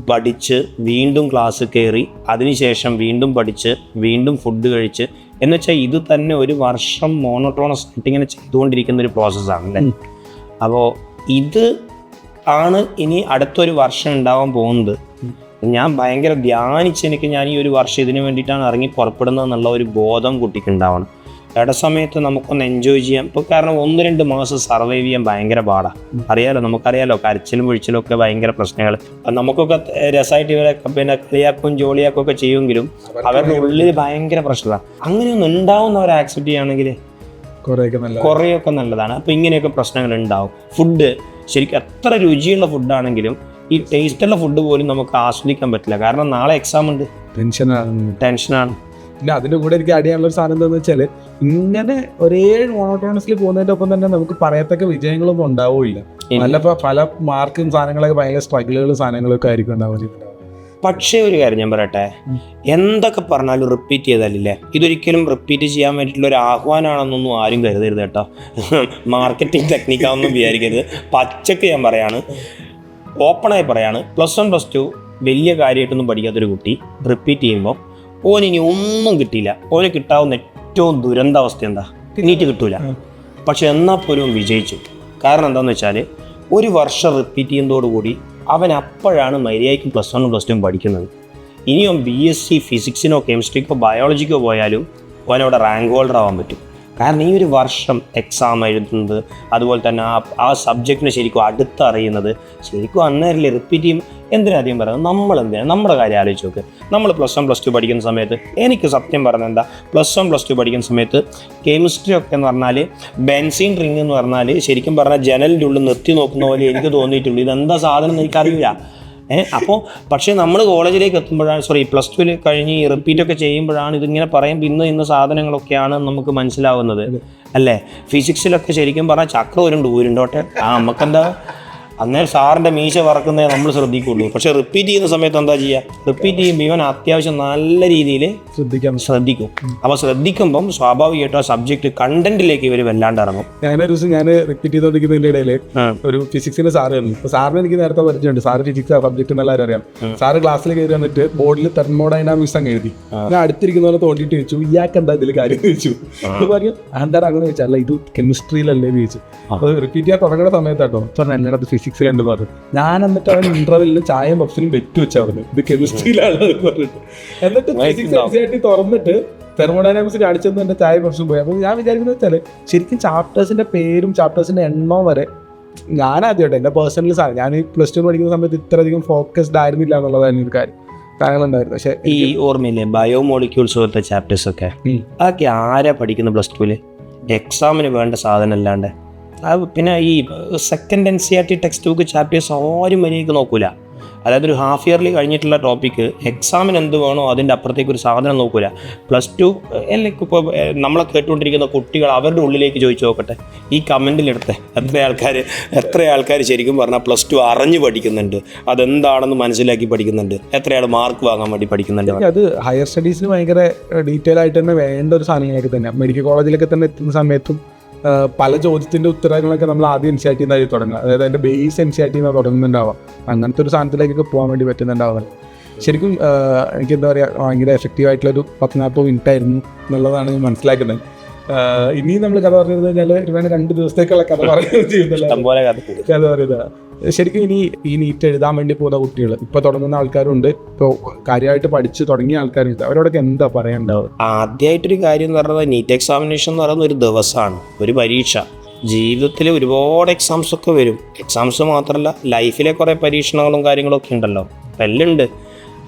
പഠിച്ച് വീണ്ടും ക്ലാസ് കയറി അതിനുശേഷം വീണ്ടും പഠിച്ച് വീണ്ടും ഫുഡ് കഴിച്ച് എന്നുവെച്ചാൽ ഇത് തന്നെ ഒരു വർഷം മോണോട്ടോണസ് ആയിട്ട് ഇങ്ങനെ ചെയ്തുകൊണ്ടിരിക്കുന്ന ഒരു പ്രോസസ്സാണ് അല്ലേ. അപ്പോൾ ഇത് ആണ് ഇനി അടുത്തൊരു വർഷം ഉണ്ടാവാൻ പോകുന്നത്. ഞാൻ ഭയങ്കര ധ്യാനിച്ച് ഞാൻ ഈ ഒരു വർഷം ഇതിനു വേണ്ടിയിട്ടാണ് ഇറങ്ങി പുറപ്പെടുന്നത് എന്നുള്ള ഒരു ബോധം കുട്ടിക്ക് ഉണ്ടാവണം. ഇട സമയത്ത് നമുക്കൊന്ന് എൻജോയ് ചെയ്യാം. ഇപ്പോൾ കാരണം 1-2 മാസം സർവൈവ് ചെയ്യാൻ ഭയങ്കര പാടാണ്. അറിയാലോ, നമുക്കറിയാലോ, കരച്ചിലും വീഴ്ചലും ഒക്കെ ഭയങ്കര പ്രശ്നങ്ങൾ. നമുക്കൊക്കെ രസമായിട്ട് ഇവരെ പിന്നെ കളിയാക്കും ജോളിയാക്കും ഒക്കെ ചെയ്യുമെങ്കിലും അവരുടെ ഉള്ളിൽ ഭയങ്കര പ്രശ്നമാണ്. അങ്ങനെയൊന്നും ഉണ്ടാവുന്നവരെ ആക്സെപ്റ്റ് ചെയ്യുകയാണെങ്കിൽ കുറേയൊക്കെ നല്ലതാണ്. അപ്പോൾ ഇങ്ങനെയൊക്കെ പ്രശ്നങ്ങൾ ഉണ്ടാവും. ഫുഡ് ശരിക്കും എത്ര രുചിയുള്ള ഫുഡാണെങ്കിലും ഈ ടേസ്റ്റുള്ള ഫുഡ് പോലും നമുക്ക് ആസ്വദിക്കാൻ പറ്റില്ല. കാരണം നാളെ എക്സാം ഉണ്ട്, ടെൻഷനാണ്. പിന്നെ അതിൻ്റെ കൂടെ എനിക്ക് ആഡ് ചെയ്യാനുള്ള ഒരു സാധനം എന്താണെന്ന് വെച്ചാൽ ഇങ്ങനെ ഒരേ മോണോട്ടോണസ്ലി പോകുന്നതിൻ്റെ ഒപ്പം തന്നെ നമുക്ക് പറയത്തക്ക വിജയങ്ങളൊന്നും ഉണ്ടാവില്ല. പല മാർക്കും സാധനങ്ങളൊക്കെ ഭയങ്കര സ്ട്രഗിളുകളും സാധനങ്ങളൊക്കെ ആയിരിക്കും ഉണ്ടാവുക. പക്ഷേ ഒരു കാര്യം ഞാൻ പറയട്ടെ, എന്തൊക്കെ പറഞ്ഞാലും റിപ്പീറ്റ് ചെയ്താലില്ലേ, ഇതൊരിക്കലും റിപ്പീറ്റ് ചെയ്യാൻ വേണ്ടിയിട്ടുള്ള ഒരു ആഹ്വാനമാണെന്നൊന്നും ആരും കരുതരുത് കേട്ടോ. മാർക്കറ്റിംഗ് ടെക്നിക്കാണെന്നും വിചാരിക്കരുത്. പച്ചക്ക് ഞാൻ പറയാണ്, ഓപ്പണായി പറയാണ്, +1 +2 വലിയ കാര്യമായിട്ടൊന്നും പഠിക്കാത്തൊരു കുട്ടി റിപ്പീറ്റ് ചെയ്യുമ്പോൾ ഓനിനി ഒന്നും കിട്ടിയില്ല. ഓന് കിട്ടാവുന്ന ഏറ്റവും ദുരന്താവസ്ഥ എന്താ? നീറ്റ് കിട്ടൂല. പക്ഷെ എന്നാൽ പോലും വിജയിച്ചു. കാരണം എന്താണെന്ന് വെച്ചാൽ ഒരു വർഷം റിപ്പീറ്റ് ചെയ്യുന്നതോടുകൂടി അവൻ അപ്പോഴാണ് മര്യാദയ്ക്ക് +1 +2 പഠിക്കുന്നത്. ഇനിയും BSc ഫിസിക്സിനോ കെമിസ്ട്രിക്കോ ബയോളജിക്കോ പോയാലും അവനവിടെ റാങ്ക് ഹോൾഡർ ആവാൻ പറ്റും. കാരണം ഈ ഒരു വർഷം എക്സാം എഴുതുന്നത്, അതുപോലെ തന്നെ ആ സബ്ജക്റ്റിനെ ശരിക്കും അടുത്തറിയുന്നത് ശരിക്കും അന്നേരല്ലേ റിപ്പീറ്റ് ചെയ്യും. എന്തിനധികം പറയുന്നത് നമ്മളെന്തിനാണ് നമ്മുടെ കാര്യം ആലോചിച്ച് നോക്ക്. നമ്മൾ +1 +2 പഠിക്കുന്ന സമയത്ത് എനിക്ക് സത്യം പറഞ്ഞാൽ എന്താ, +1 +2 പഠിക്കുന്ന സമയത്ത് കെമിസ്ട്രി ഒക്കെ എന്ന് പറഞ്ഞാൽ ബെൻസീൻ റിങ് എന്ന് പറഞ്ഞാൽ ശരിക്കും പറഞ്ഞാൽ ജനലിൻ്റെ ഉള്ളിൽ നിർത്തി നോക്കുന്ന പോലെ എനിക്ക് തോന്നിയിട്ടുള്ളൂ. ഇതെന്താ സാധനം എന്ന് എനിക്കറിയില്ല. അപ്പോൾ പക്ഷേ നമ്മൾ കോളേജിലേക്ക് എത്തുമ്പോഴാണ് +2 കഴിഞ്ഞ് ഈ റിപ്പീറ്റൊക്കെ ചെയ്യുമ്പോഴാണ് ഇതിങ്ങനെ പറയുമ്പോൾ ഇന്ന സാധനങ്ങളൊക്കെയാണ് നമുക്ക് മനസ്സിലാവുന്നത് അല്ലേ. ഫിസിക്സിലൊക്കെ ശരിക്കും പറഞ്ഞാൽ ചക്രം ഊരുണ്ടോട്ടെ നമുക്കെന്താ അന്നേരം സാറിൻ്റെ മീശ വറക്കുന്നതേ നമ്മൾ ശ്രദ്ധിക്കുള്ളൂ. പക്ഷെ റിപ്പീറ്റ് ചെയ്യുന്ന സമയത്ത് എന്താ ചെയ്യുക, റിപ്പീറ്റ് ചെയ്യുമ്പോൾ ഇവൻ അത്യാവശ്യം നല്ല രീതിയിൽ ശ്രദ്ധിക്കും. അപ്പോൾ ശ്രദ്ധിക്കുമ്പം സ്വാഭാവികമായിട്ടും ആ സബ്ജക്റ്റ് കണ്ടന്റിലേക്ക് ഇവർ വല്ലാണ്ട് ഇറങ്ങും. ഞാനൊരു ദിവസം ഞാൻ റിപ്പീറ്റ് ചെയ്തുകൊണ്ടിരിക്കുന്നതിൻ്റെ ഇടയിൽ ഒരു ഫിസിക്സിന്റെ സാറ് വന്നു. ഇപ്പോൾ സാറിന് എനിക്ക് നേരത്തെ പരിചയമുണ്ട്. സാറ് ഫിസിക്സ് സബ്ജക്റ്റ് എന്നെല്ലാവരും അറിയാം. സാറ് ക്ലാസ്സിൽ കയറി വന്നിട്ട് ബോർഡിൽ തെർമോഡൈനാമിക്സ് അങ്ങ് എഴുതി. ഞാൻ അടുത്തിരിക്കുന്ന പോലെ തോണ്ടിയിട്ട് ചോദിച്ചു, ഇയാൾക്ക് എന്താ ഇതിൽ കാര്യം ചോദിച്ചു. പറഞ്ഞു എന്താണ് അങ്ങനെ ചോദിച്ചാൽ, അല്ല ഇത് കെമിസ്ട്രിയിലല്ലേ ചോദിച്ചു. അപ്പോൾ റിപ്പീറ്റ് ചെയ്യാൻ തുടങ്ങുന്ന സമയത്താട്ടോ പറഞ്ഞാൽ അത് ഫിസിക്സ് കണ്ടു പറഞ്ഞു. ഞാൻ എന്നിട്ട് അവൻ ഇന്റർവെല്ലിന് ചായയും പപ്സിനും വെറ്റ് വെച്ചാൽ പറഞ്ഞു ഇത് കെമിസ്ട്രിയിലാണ് പറഞ്ഞിട്ട്. എന്നിട്ട് ഫിസിക്സ് തുറന്നിട്ട് തെർമോഡൈനാമിക്സ് കാണിച്ചെന്ന് എൻ്റെ ചായ പപ്സും പോയി. അപ്പോൾ ഞാൻ വിചാരിക്കുന്നത് വെച്ചാൽ ശരിക്കും ചാപ്റ്റേഴ്സിന്റെ പേരും ചാപ്റ്റേഴ്സിന്റെ എണ്ണവും വരെ ഞാനാദ്യമായിട്ട് എൻ്റെ പേഴ്സണൽ സാധനം ഞാൻ ഈ +2 പഠിക്കുന്ന സമയത്ത് ഇത്രയധികം ഫോക്കസ്ഡ് ആയിരുന്നില്ല എന്നുള്ളതായിരുന്നു ഒരു കാര്യങ്ങളുണ്ടായിരുന്നു. പക്ഷേ ഈ ഓർമ്മയില്ലേ ബയോമോളിക്യൂൾസ് പോലത്തെ ചാപ്റ്റേഴ്സ് ഒക്കെ അതൊക്കെ ആരാ പഠിക്കുന്നത് +2 എക്സാമിന് വേണ്ട സാധനം അല്ലാണ്ട്. പിന്നെ ഈ second NCERT text book chapters ആരും വരെയൊക്കെ നോക്കൂല. അതായത് ഒരു ഹാഫ് ഇയർലി കഴിഞ്ഞിട്ടുള്ള ടോപ്പിക്ക് എക്സാമിന് എന്ത് വേണോ അതിൻ്റെ അപ്പുറത്തേക്ക് ഒരു സാധനം നോക്കൂല. +2 അല്ലെങ്കിൽ ഇപ്പോൾ നമ്മളെ കേട്ടുകൊണ്ടിരിക്കുന്ന കുട്ടികൾ അവരുടെ ഉള്ളിലേക്ക് ചോദിച്ചു നോക്കട്ടെ, ഈ കമൻറ്റിലെടുത്ത് എത്ര ആൾക്കാർ ശരിക്കും പറഞ്ഞാൽ +2 അറിഞ്ഞ് പഠിക്കുന്നുണ്ട്, അതെന്താണെന്ന് മനസ്സിലാക്കി പഠിക്കുന്നുണ്ട്, എത്രയാൾ മാർക്ക് വാങ്ങാൻ വേണ്ടി പഠിക്കുന്നുണ്ട്. അത് ഹയർ സ്റ്റഡീസിന് ഭയങ്കര ഡീറ്റെയിൽ ആയിട്ട് തന്നെ വേണ്ട ഒരു സാധനങ്ങളൊക്കെ തന്നെ. മെഡിക്കൽ കോളേജിലൊക്കെ തന്നെ എത്തുന്ന സമയത്തും പല ചോദ്യത്തിൻ്റെ ഉത്തരങ്ങളൊക്കെ നമ്മൾ ആദ്യം NCERT തുടങ്ങുക. അതായത് അതിൻ്റെ ബേസ് NCERT തുടങ്ങുന്നുണ്ടാവാം. അങ്ങനത്തെ ഒരു സാധനത്തിലേക്കൊക്കെ പോകാൻ വേണ്ടി പറ്റുന്നുണ്ടാവുക. ശരിക്കും എനിക്ക് എന്താ പറയുക, ഭയങ്കര എഫക്റ്റീവായിട്ടുള്ളൊരു 10-40 മിനിറ്റ് ആയിരുന്നു എന്നുള്ളതാണ് ഞാൻ മനസ്സിലാക്കുന്നത്. ഇനിയും നമ്മൾ കഥ പറഞ്ഞു കഴിഞ്ഞാൽ 2 ദിവസത്തേക്കുള്ള കഥ പറയുന്നത് ചെയ്യുന്നില്ല കഥ പറയുന്നത്. ശരിക്കും ഇനി ഈ നീറ്റ് എഴുതാൻ വേണ്ടി പോകുന്ന കുട്ടികൾ ഇപ്പോൾ തുടങ്ങുന്ന ആൾക്കാരുണ്ട്, ഇപ്പോൾ കാര്യമായിട്ട് പഠിച്ച് തുടങ്ങിയ ആൾക്കാരുണ്ട്, അവരോടൊക്കെ എന്താ പറയാനുണ്ടാവുക? ആദ്യമായിട്ടൊരു കാര്യം എന്ന് പറയുന്നത് നീറ്റ് എക്സാമിനേഷൻ എന്ന് പറയുന്ന ഒരു ദിവസമാണ്, ഒരു പരീക്ഷ. ജീവിതത്തിൽ ഒരുപാട് എക്സാംസ് ഒക്കെ വരും. എക്സാംസ് മാത്രമല്ല, ലൈഫിലെ കുറേ പരീക്ഷണങ്ങളും കാര്യങ്ങളൊക്കെ ഉണ്ടല്ലോ, എല്ലാം ഉണ്ട്.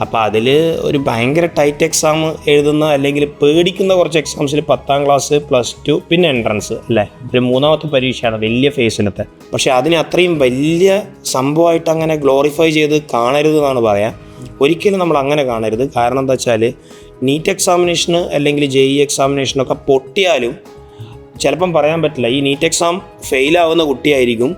അപ്പോൾ അതിൽ ഒരു ഭയങ്കര ടൈറ്റ് എക്സാം എഴുതുന്ന അല്ലെങ്കിൽ പേടിക്കുന്ന കുറച്ച് എക്സാംസിൽ 10ാം ക്ലാസ് +2 പിന്നെ എൻട്രൻസ് അല്ലേ, ഒരു 3ാമത്തെ പരീക്ഷയാണ് വലിയ ഫേസിലത്തെ. പക്ഷേ അതിനെ അത്രയും വലിയ സംഭവമായിട്ട് അങ്ങനെ ഗ്ലോറിഫൈ ചെയ്ത് കാണരുത് എന്നാണ് പറയാം. ഒരിക്കലും നമ്മൾ അങ്ങനെ കാണരുത്. കാരണം എന്താ വെച്ചാൽ നീറ്റ് എക്സാമിനേഷന് അല്ലെങ്കിൽ JEE എക്സാമിനേഷനൊക്കെ പൊട്ടിയാലും ചിലപ്പം പറയാൻ പറ്റില്ല. ഈ നീറ്റ് എക്സാം ഫെയിലാവുന്ന കുട്ടിയായിരിക്കും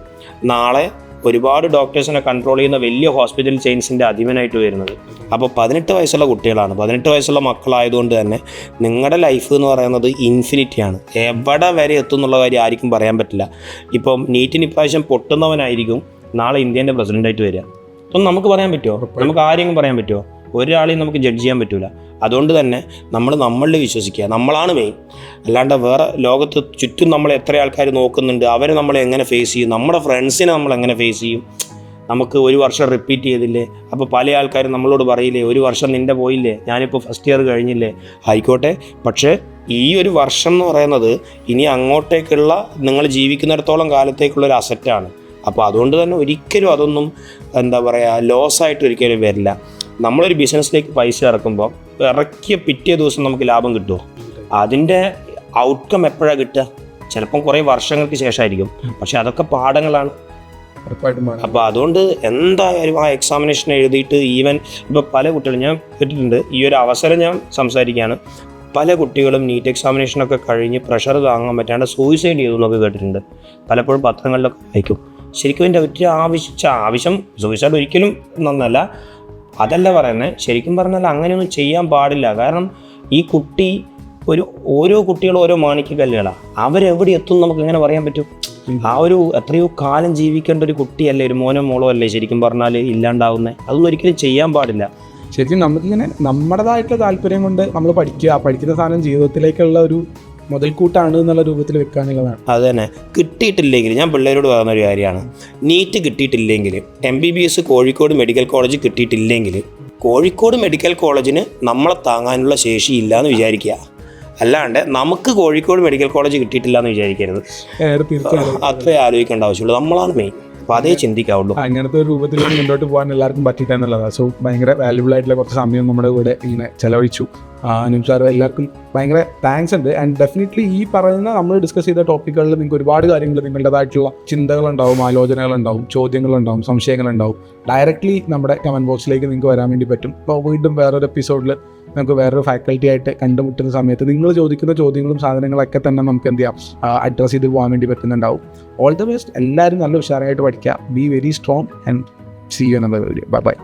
നാളെ ഒരുപാട് ഡോക്ടേഴ്സിനെ കൺട്രോൾ ചെയ്യുന്ന വലിയ ഹോസ്പിറ്റൽ ചെയിൻസിൻ്റെ അധിപനായിട്ട് വരുന്നത്. അപ്പോൾ 18 വയസ്സുള്ള കുട്ടികളാണ്, 18 വയസ്സുള്ള മക്കളായതുകൊണ്ട് തന്നെ നിങ്ങളുടെ ലൈഫ് എന്ന് പറയുന്നത് ഇൻഫിനിറ്റിയാണ്. എവിടെ വരെ എത്തും എന്നുള്ള കാര്യം ആർക്കും പറയാൻ പറ്റില്ല. ഇപ്പം നീറ്റിന് ഇപ്രാവശ്യം പൊട്ടുന്നവനായിരിക്കും നാളെ ഇന്ത്യൻ്റെ പ്രസിഡൻ്റായിട്ട് വരിക. അപ്പം നമുക്ക് പറയാൻ പറ്റുമോ? നമുക്ക് ആരെങ്കിലും പറയാൻ പറ്റുമോ? ഒരാളെയും നമുക്ക് ജഡ്ജ് ചെയ്യാൻ പറ്റില്ല. അതുകൊണ്ട് തന്നെ നമ്മൾ നമ്മളിൽ വിശ്വസിക്കുക, നമ്മളാണ് മെയിൻ. അല്ലാണ്ട് വേറെ ലോകത്ത് ചുറ്റും നമ്മളെ എത്ര ആൾക്കാർ നോക്കുന്നുണ്ട്, അവരെ നമ്മളെ എങ്ങനെ ഫേസ് ചെയ്യും, നമ്മുടെ ഫ്രണ്ട്സിനെ നമ്മൾ എങ്ങനെ ഫേസ് ചെയ്യും. നമുക്ക് ഒരു വർഷം റിപ്പീറ്റ് ചെയ്തില്ലേ, അപ്പോൾ പല ആൾക്കാരും നമ്മളോട് പറയില്ലേ ഒരു വർഷം നിൻ്റെ പോയില്ലേ, ഞാനിപ്പോൾ ഫസ്റ്റ് ഇയർ കഴിഞ്ഞില്ലേ. ആയിക്കോട്ടെ, പക്ഷേ ഈ ഒരു വർഷം എന്ന് പറയുന്നത് ഇനി അങ്ങോട്ടേക്കുള്ള നിങ്ങൾ ജീവിക്കുന്നിടത്തോളം കാലത്തേക്കുള്ളൊരു അസറ്റാണ്. അപ്പോൾ അതുകൊണ്ട് തന്നെ ഒരിക്കലും അതൊന്നും എന്താ പറയുക ലോസായിട്ട് ഒരിക്കലും വരില്ല. നമ്മളൊരു ബിസിനസ്സിലേക്ക് പൈസ ഇറക്കുമ്പോൾ ഇറക്കിയ പിറ്റേ ദിവസം നമുക്ക് ലാഭം കിട്ടുമോ? അതിൻ്റെ ഔട്ട്കം എപ്പോഴാണ് കിട്ടുക? ചിലപ്പം കുറേ വർഷങ്ങൾക്ക് ശേഷമായിരിക്കും. പക്ഷെ അതൊക്കെ പാഠങ്ങളാണ്. അപ്പോൾ അതുകൊണ്ട് എന്തായാലും ആ എക്സാമിനേഷൻ എഴുതിയിട്ട് ഈവൻ ഇപ്പോൾ പല കുട്ടികളും ഞാൻ കേട്ടിട്ടുണ്ട്, ഈ ഒരു അവസരം ഞാൻ സംസാരിക്കുകയാണ്, പല കുട്ടികളും നീറ്റ് എക്സാമിനേഷനൊക്കെ കഴിഞ്ഞ് പ്രഷർ താങ്ങാൻ പറ്റാണ്ട് സൂയിസൈഡ് ചെയ്തു എന്നൊക്കെ കേട്ടിട്ടുണ്ട്. പലപ്പോഴും പത്രങ്ങളിലൊക്കെ വായിക്കും. ശരിക്കും എൻ്റെ ഒറ്റ ആവശ്യം സൂയിസൈഡ് ഒരിക്കലും നന്നല്ല, അതല്ല പറയുന്നത്. ശരിക്കും പറഞ്ഞാൽ അങ്ങനെയൊന്നും ചെയ്യാൻ പാടില്ല. കാരണം ഈ കുട്ടി ഓരോ കുട്ടികളും ഓരോ മാണിക്യക്കല്ലുകളാണ്. അവരെവിടെ എത്തും നമുക്ക് എങ്ങനെ പറയാൻ പറ്റും? ആ ഒരു എത്രയോ കാലം ജീവിക്കേണ്ട ഒരു കുട്ടിയല്ലേ, ഒരു മോനോ മോളോ അല്ലേ ശരിക്കും പറഞ്ഞാൽ ഇല്ലാണ്ടാവുന്നത്. അതൊന്നും ഒരിക്കലും ചെയ്യാൻ പാടില്ല. ശരിക്കും നമുക്കിങ്ങനെ നമ്മുടേതായിട്ടുള്ള താല്പര്യം കൊണ്ട് നമ്മൾ പഠിക്കുന്ന സാധനം ജീവിതത്തിലേക്കുള്ള ഒരു മുതൽക്കൂട്ടാണ് എന്നുള്ള രൂപത്തിൽ വെക്കാനുള്ളതാണ്. അത് തന്നെ. കിട്ടിയിട്ടില്ലെങ്കിൽ ഞാൻ പിള്ളേരോട് പറയുന്ന ഒരു കാര്യമാണ്, നീറ്റ് കിട്ടിയിട്ടില്ലെങ്കിൽ MBBS കോഴിക്കോട് മെഡിക്കൽ കോളേജ് കിട്ടിയിട്ടില്ലെങ്കിൽ കോഴിക്കോട് മെഡിക്കൽ കോളേജിന് നമ്മളെ താങ്ങാനുള്ള ശേഷിയില്ല എന്ന് വിചാരിക്കുക. അല്ലാണ്ട് നമുക്ക് കോഴിക്കോട് മെഡിക്കൽ കോളേജ് കിട്ടിയിട്ടില്ല എന്ന് വിചാരിക്കരുത്. അത്രേ ആലോചിക്കേണ്ട ആവശ്യമുള്ളൂ. നമ്മളാണ് മെയിൻ. അപ്പോൾ അതേ ചിന്തിക്കാവുള്ളൂ. അങ്ങനത്തെ ഒരു രൂപത്തിൽ മുന്നോട്ട് പോകാൻ എല്ലാവർക്കും പറ്റിയിട്ട് എന്നുള്ളതാണ്. സോ ഭയങ്കര വാല്യുബിൾ ആയിട്ടുള്ള കുറച്ച് സമയം നമ്മുടെ ഇവിടെ ഇങ്ങനെ ചിലവഴിച്ചു. അനൂപ് സാർ, എല്ലാവർക്കും ഭയങ്കര താങ്ക്സ് ഉണ്ട്. ആൻഡ് ഡെഫിനറ്റ്ലി ഈ പറയുന്ന നമ്മൾ ഡിസ്കസ് ചെയ്ത ടോപ്പിക്കുകളിൽ നിങ്ങൾക്ക് ഒരുപാട് കാര്യങ്ങൾ നിങ്ങളുടേതായിട്ടുള്ള ചിന്തകളുണ്ടാവും, ആലോചനകളുണ്ടാവും, ചോദ്യങ്ങളുണ്ടാവും, സംശയങ്ങളുണ്ടാവും. ഡയറക്റ്റ്ലി നമ്മുടെ കമൻറ്റ് ബോക്സിലേക്ക് നിങ്ങൾക്ക് വരാൻ വേണ്ടി പറ്റും. അപ്പോൾ വീണ്ടും വേറൊരു എപ്പിസോഡിൽ നമുക്ക് വേറൊരു ഫാക്കൽറ്റി ആയിട്ട് കണ്ടുമുട്ടുന്ന സമയത്ത് നിങ്ങൾ ചോദിക്കുന്ന ചോദ്യങ്ങളും സാധനങ്ങളൊക്കെ തന്നെ നമുക്ക് എന്ത് ചെയ്യാം അഡ്രസ്സ് ചെയ്ത് പോകാൻ വേണ്ടി പറ്റുന്നുണ്ടാവും. All the best. എല്ലാവരും നല്ല ഉഷാറായിട്ട് പഠിക്കുക. Be very strong and see you another video. Bye by.